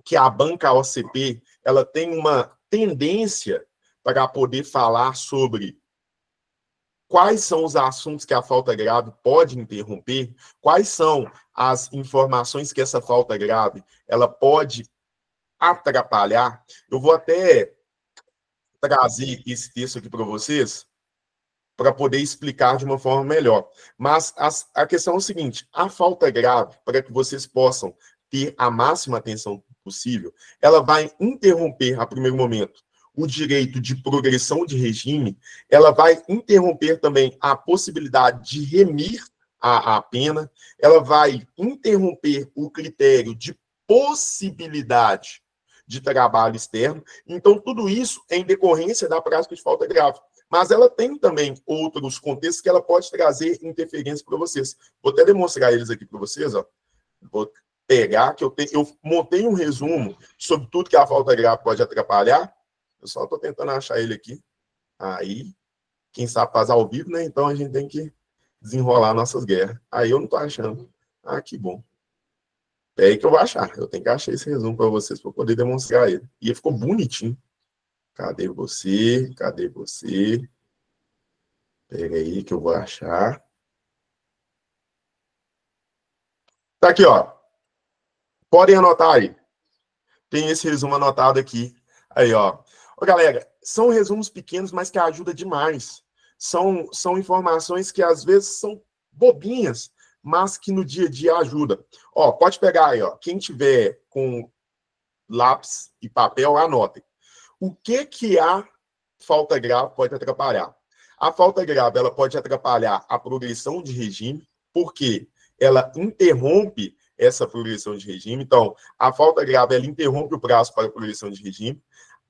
que a banca OCP ela tem uma tendência para poder falar sobre quais são os assuntos que a falta grave pode interromper, quais são as informações que essa falta grave ela pode atrapalhar. Eu vou até trazer esse texto aqui para vocês, para poder explicar de uma forma melhor. Mas a questão é o seguinte, a falta grave, para que vocês possam ter a máxima atenção possível, ela vai interromper, a primeiro momento, o direito de progressão de regime, ela vai interromper também a possibilidade de remir a pena, ela vai interromper o critério de possibilidade de trabalho externo. Então, tudo isso é em decorrência da prática de falta grave. Mas ela tem também outros contextos que ela pode trazer interferência para vocês. Vou até demonstrar eles aqui para vocês. Ó. Vou pegar, que eu montei um resumo sobre tudo que a falta grave pode atrapalhar. Eu só estou tentando achar ele aqui. Aí, quem sabe faz ao vivo, né? Então a gente tem que desenrolar nossas guerras. Aí eu não estou achando. Ah, que bom. É aí que eu vou achar. Eu tenho que achar esse resumo para vocês para poder demonstrar ele. E ele ficou bonitinho. Cadê você? Cadê você? Pega aí que eu vou achar. Tá aqui, ó. Podem anotar aí. Tem esse resumo anotado aqui. Aí, ó. Ô, galera, são resumos pequenos, mas que ajudam demais. São informações que às vezes são bobinhas, mas que no dia a dia ajudam. Ó, pode pegar aí, ó. Quem tiver com lápis e papel, anotem. O que a falta grave pode atrapalhar? A falta grave ela pode atrapalhar a progressão de regime, porque ela interrompe essa progressão de regime. Então, a falta grave ela interrompe o prazo para a progressão de regime.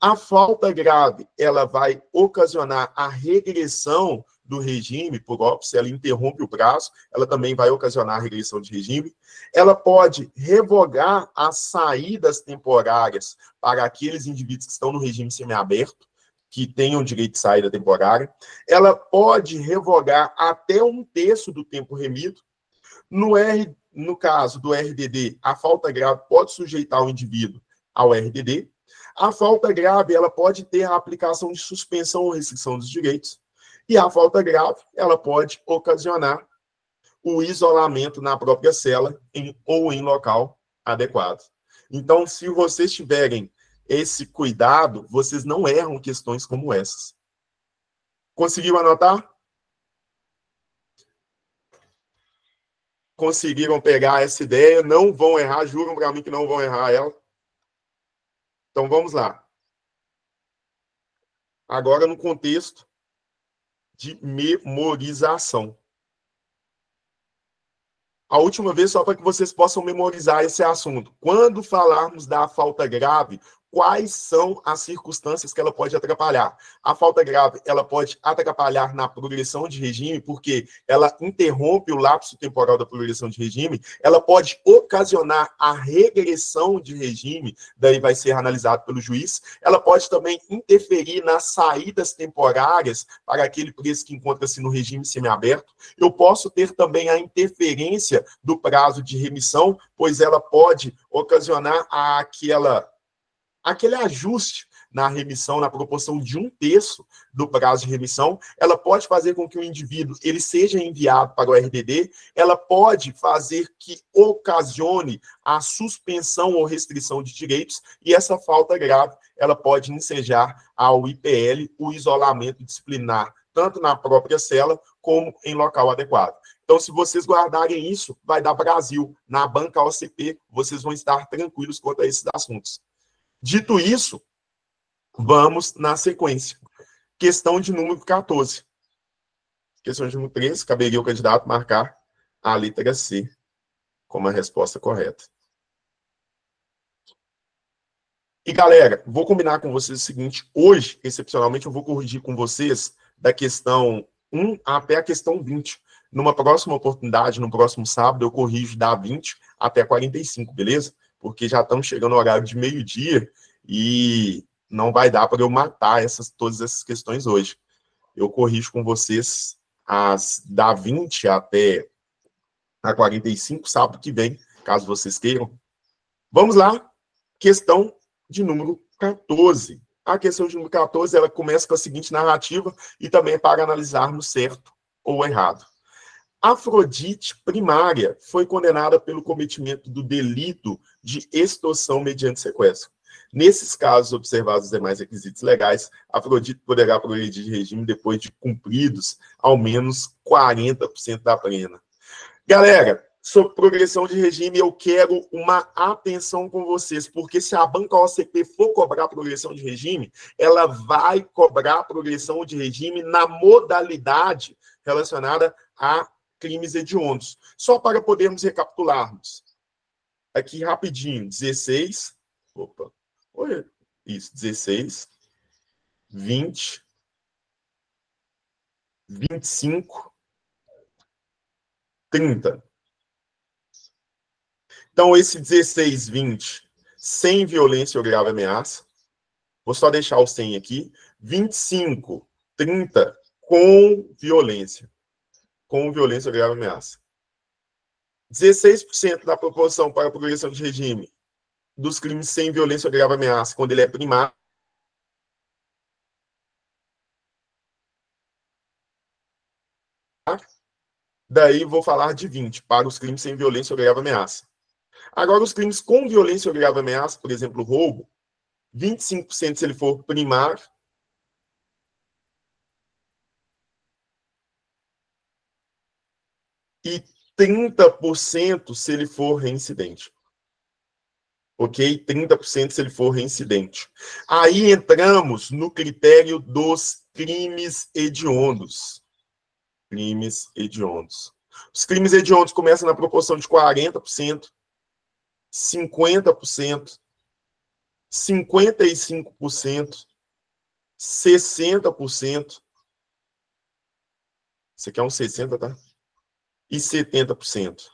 A falta grave ela vai ocasionar a regressão do regime por óbice, ela interrompe o prazo, ela também vai ocasionar a regressão de regime. Ela pode revogar as saídas temporárias para aqueles indivíduos que estão no regime semiaberto, que tenham direito de saída temporária. Ela pode revogar até 1/3 do tempo remido. No caso do RDD, a falta grave pode sujeitar o indivíduo ao RDD. A falta grave ela pode ter a aplicação de suspensão ou restrição dos direitos. E a falta grave, ela pode ocasionar o isolamento na própria cela ou em local adequado. Então, se vocês tiverem esse cuidado, vocês não erram questões como essas. Conseguiram anotar? Conseguiram pegar essa ideia? Não vão errar, juram para mim que não vão errar ela. Então, vamos lá. Agora, no contexto de memorização. A última vez, só para que vocês possam memorizar esse assunto. Quando falarmos da falta grave, quais são as circunstâncias que ela pode atrapalhar? A falta grave, ela pode atrapalhar na progressão de regime, porque ela interrompe o lapso temporal da progressão de regime, ela pode ocasionar a regressão de regime, daí vai ser analisado pelo juiz, ela pode também interferir nas saídas temporárias para aquele preso que encontra-se no regime semiaberto. Eu posso ter também a interferência do prazo de remissão, pois ela pode ocasionar aquele ajuste na remissão, na proporção de 1/3 do prazo de remissão, ela pode fazer com que o indivíduo ele seja enviado para o RDD, ela pode fazer que ocasione a suspensão ou restrição de direitos, e essa falta grave, ela pode ensejar ao IPL o isolamento disciplinar, tanto na própria cela, como em local adequado. Então, se vocês guardarem isso, vai dar Brasil. Na banca OCP, vocês vão estar tranquilos quanto a esses assuntos. Dito isso, vamos na sequência. Questão de número 14. Questão de número 13, caberia o candidato marcar a letra C como a resposta correta. E, galera, vou combinar com vocês o seguinte, hoje, excepcionalmente, eu vou corrigir com vocês da questão 1 até a questão 20. Numa próxima oportunidade, no próximo sábado, eu corrijo da 20 até 45, beleza? Porque já estamos chegando no horário de meio-dia e não vai dar para eu matar todas essas questões hoje. Eu corrijo com vocês da 20 até a 45, sábado que vem, caso vocês queiram. Vamos lá, questão de número 14. A questão de número 14, ela começa com a seguinte narrativa e também é para analisarmos certo ou errado. Afrodite primária foi condenada pelo cometimento do delito de extorsão mediante sequestro. Nesses casos, observados os demais requisitos legais, Afrodite poderá progredir de regime depois de cumpridos ao menos 40% da pena. Galera, sobre progressão de regime, eu quero uma atenção com vocês, porque se a banca OCP for cobrar progressão de regime, ela vai cobrar progressão de regime na modalidade relacionada a crimes hediondos. Só para podermos recapitularmos. Aqui rapidinho, 16, opa, isso, 16, 20, 25, 30. Então, esse 16, 20, sem violência ou grave ameaça. Vou só deixar o 100 aqui. 25, 30, com violência. Com violência ou grave ameaça. 16% da proporção para a progressão de regime dos crimes sem violência ou grave ameaça, quando ele é primário. Daí vou falar de 20, para os crimes sem violência ou grave ameaça. Agora, os crimes com violência ou grave ameaça, por exemplo, roubo, 25% se ele for primário. E 30% se ele for reincidente. Ok? 30% se ele for reincidente. Aí entramos no critério dos crimes hediondos. Crimes hediondos. Os crimes hediondos começam na proporção de 40%, 50%, 55%, 60%. Isso aqui é um 60%, tá? E 70%.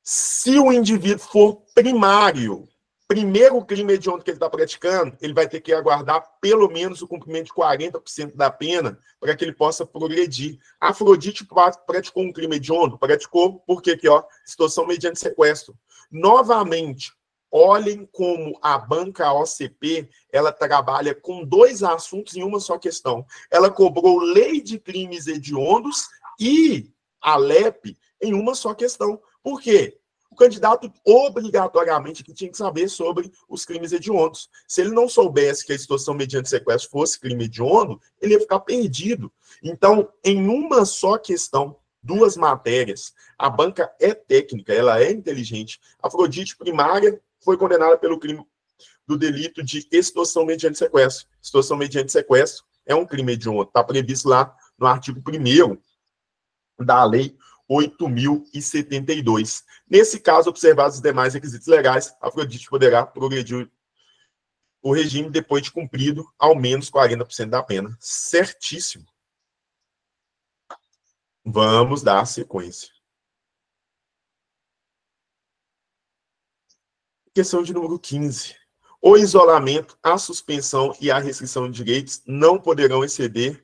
Se o indivíduo for primário, primeiro crime hediondo que ele está praticando, ele vai ter que aguardar pelo menos o cumprimento de 40% da pena para que ele possa progredir. Afrodite praticou um crime hediondo? Praticou, porque aqui, ó, extorsão mediante sequestro. Novamente, olhem como a banca OCP, ela trabalha com dois assuntos em uma só questão. Ela cobrou lei de crimes hediondos e a LEP em uma só questão. Por quê? O candidato obrigatoriamente tinha que saber sobre os crimes hediondos. Se ele não soubesse que a extorsão mediante sequestro fosse crime hediondo, ele ia ficar perdido. Então, em uma só questão, duas matérias, a banca é técnica, ela é inteligente. Afrodite primária foi condenada pelo crime do delito de extorsão mediante sequestro. Extorsão mediante sequestro é um crime hediondo, está previsto lá no artigo 1º da lei 8.072. Nesse caso, observados os demais requisitos legais, a Afrodite poderá progredir o regime depois de cumprido ao menos 40% da pena. Certíssimo. Vamos dar sequência. Questão de número 15. O isolamento, a suspensão e a restrição de direitos não poderão exceder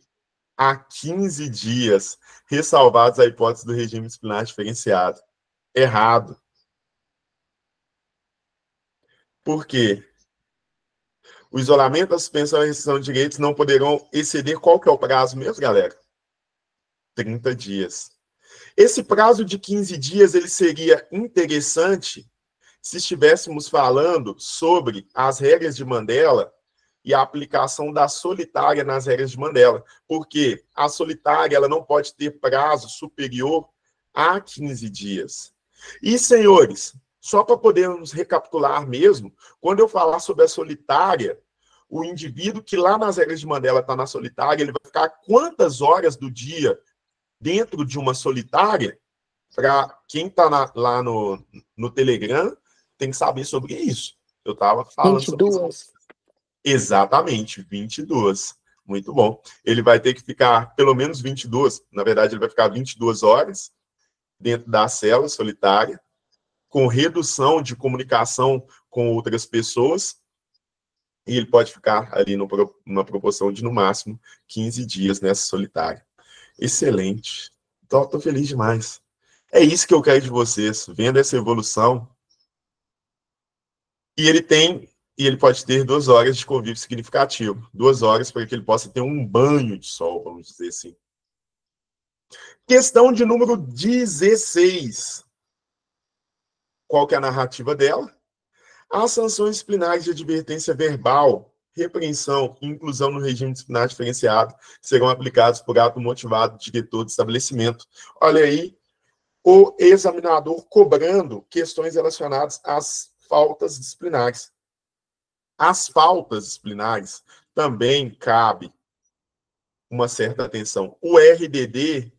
a 15 dias, ressalvados a hipótese do regime disciplinar diferenciado. Errado. Por quê? O isolamento, a suspensão e a restrição de direitos não poderão exceder qual que é o prazo mesmo, galera? 30 dias. Esse prazo de 15 dias, ele seria interessante se estivéssemos falando sobre as regras de Mandela e a aplicação da solitária nas regras de Mandela, porque a solitária ela não pode ter prazo superior a 15 dias. E, senhores, só para podermos recapitular mesmo, quando eu falar sobre a solitária, o indivíduo que lá nas regras de Mandela está na solitária, ele vai ficar quantas horas do dia dentro de uma solitária? Para quem está lá no Telegram, tem que saber sobre isso. Eu estava falando 22. sobre isso. Exatamente, 22. Muito bom. Ele vai ter que ficar pelo menos 22, na verdade, ele vai ficar 22 horas dentro da cela solitária, com redução de comunicação com outras pessoas, e ele pode ficar ali numa proporção de, no máximo, 15 dias nessa solitária. Excelente. Então, estou feliz demais. É isso que eu quero de vocês, vendo essa evolução. E ele tem E ele pode ter 2 horas de convívio significativo. 2 horas para que ele possa ter um banho de sol, vamos dizer assim. Questão de número 16. Qual que é a narrativa dela? As sanções disciplinares de advertência verbal, repreensão e inclusão no regime disciplinar diferenciado serão aplicados por ato motivado do diretor do estabelecimento. Olha aí, o examinador cobrando questões relacionadas às faltas disciplinares. As faltas disciplinares também cabe uma certa atenção. O RDD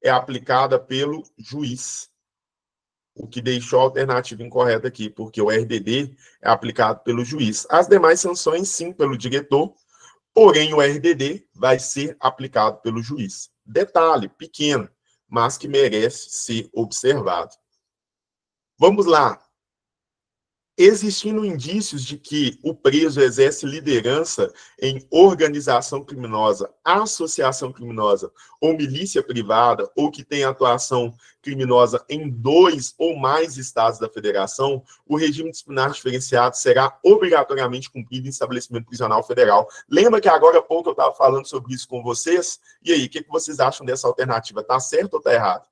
é aplicada pelo juiz, o que deixou a alternativa incorreta aqui, porque o RDD é aplicado pelo juiz. As demais sanções, sim, pelo diretor, porém o RDD vai ser aplicado pelo juiz. Detalhe pequeno, mas que merece ser observado. Vamos lá. Existindo indícios de que o preso exerce liderança em organização criminosa, associação criminosa ou milícia privada, ou que tem atuação criminosa em 2 ou mais estados da federação, o regime disciplinar diferenciado será obrigatoriamente cumprido em estabelecimento prisional federal. Lembra que agora há pouco eu estava falando sobre isso com vocês? E aí, o que vocês acham dessa alternativa? Está certo ou está errado?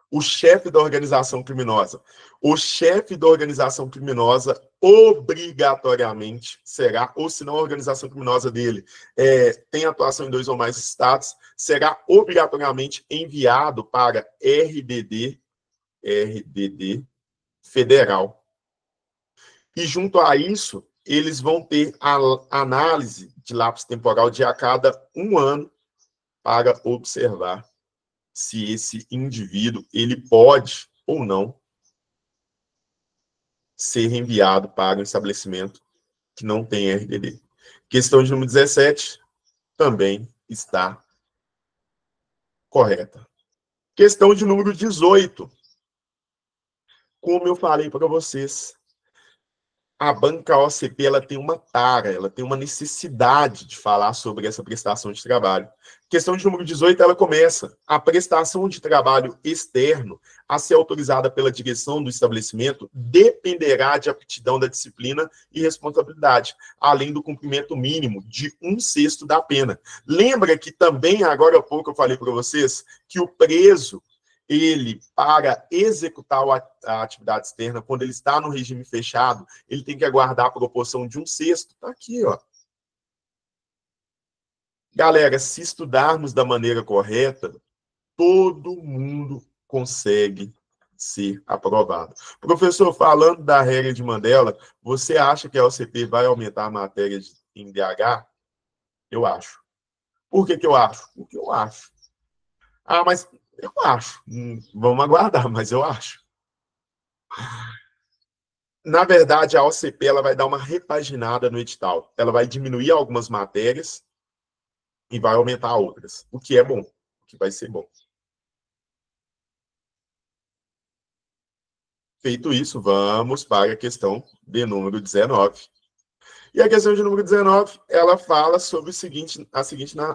O chefe da organização criminosa. O chefe da organização criminosa obrigatoriamente será, ou se não a organização criminosa dele tem atuação em 2 ou mais estados, será obrigatoriamente enviado para RDD federal. E junto a isso, eles vão ter a análise de lapso temporal de a cada 1 ano para observar se esse indivíduo ele pode ou não ser enviado para um estabelecimento que não tem RDD. Questão de número 17 também está correta. Questão de número 18. Como eu falei para vocês, a banca OCP ela tem uma tara, ela tem uma necessidade de falar sobre essa prestação de trabalho. Questão de número 18, ela começa. A prestação de trabalho externo a ser autorizada pela direção do estabelecimento dependerá de aptidão da disciplina e responsabilidade, além do cumprimento mínimo de 1/6 da pena. Lembra que também, agora há pouco, eu falei para vocês que o preso, ele, para executar a atividade externa, quando ele está no regime fechado, ele tem que aguardar a proporção de 1/6. Está aqui, ó. Galera, se estudarmos da maneira correta, todo mundo consegue ser aprovado. Professor, falando da regra de Mandela, você acha que a OCP vai aumentar a matéria em DH? Eu acho. Por que eu acho? Porque eu acho. Ah, mas eu acho. Vamos aguardar, mas eu acho. Na verdade, a OCP ela vai dar uma repaginada no edital. Ela vai diminuir algumas matérias e vai aumentar outras, o que é bom, o que vai ser bom. Feito isso, vamos para a questão de número 19. E a questão de número 19, ela fala sobre a seguinte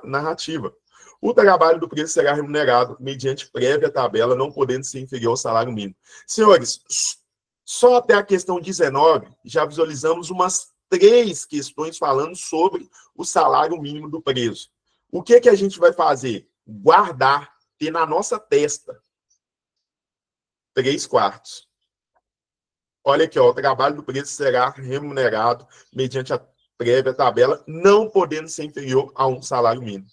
narrativa. O trabalho do preso será remunerado mediante prévia tabela, não podendo ser inferior ao salário mínimo. Senhores, só até a questão 19, já visualizamos umas 3 questões falando sobre o salário mínimo do preso. O que a gente vai fazer? Guardar, ter na nossa testa 3/4. Olha aqui, ó, o trabalho do preso será remunerado mediante a prévia tabela, não podendo ser inferior a um salário mínimo.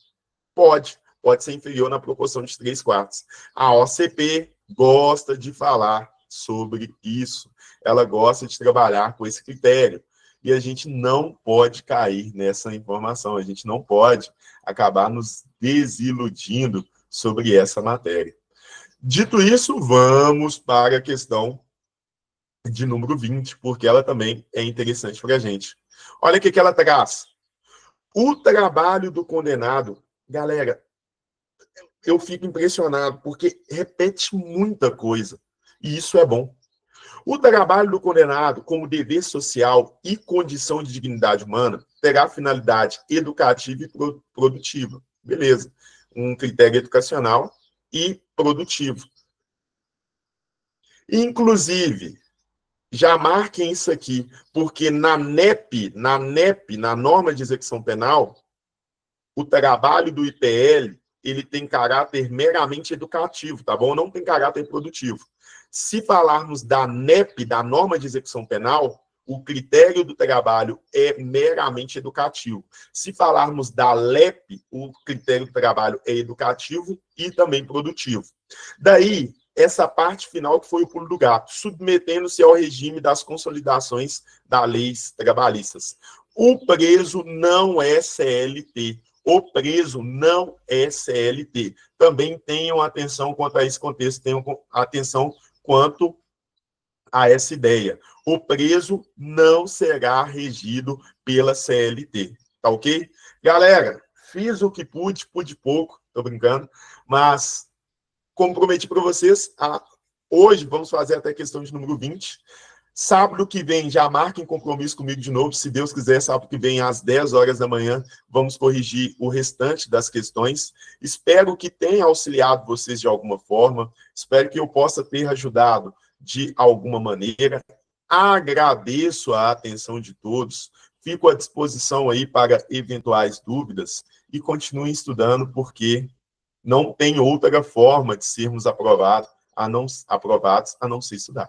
Pode ser inferior na proporção de 3/4. A OCP gosta de falar sobre isso. Ela gosta de trabalhar com esse critério. E a gente não pode cair nessa informação. A gente não pode acabar nos desiludindo sobre essa matéria. Dito isso, vamos para a questão de número 20, porque ela também é interessante para a gente. Olha o que ela traz. O trabalho do condenado, galera, eu fico impressionado, porque repete muita coisa, e isso é bom. O trabalho do condenado, como dever social e condição de dignidade humana, terá finalidade educativa e produtiva. Beleza. Um critério educacional e produtivo. Inclusive, já marquem isso aqui, porque na NEP, na norma de execução penal, o trabalho do IPL, ele tem caráter meramente educativo, tá bom? Não tem caráter produtivo. Se falarmos da NEP, da norma de execução penal, o critério do trabalho é meramente educativo. Se falarmos da LEP, o critério do trabalho é educativo e também produtivo. Daí, essa parte final que foi o pulo do gato, submetendo-se ao regime das consolidações das leis trabalhistas. O preso não é CLT. O preso não é CLT. Também tenham atenção quanto a esse contexto, tenham atenção quanto a essa ideia. O preso não será regido pela CLT. Tá ok? Galera, fiz o que pude pouco, tô brincando, mas como prometi para vocês, hoje vamos fazer até a questão de número 20. Sábado que vem, já marquem compromisso comigo de novo. Se Deus quiser, sábado que vem, às 10 horas da manhã, vamos corrigir o restante das questões. Espero que tenha auxiliado vocês de alguma forma. Espero que eu possa ter ajudado de alguma maneira. Agradeço a atenção de todos. Fico à disposição aí para eventuais dúvidas e continuem estudando, porque não tem outra forma de sermos aprovados a não ser estudar.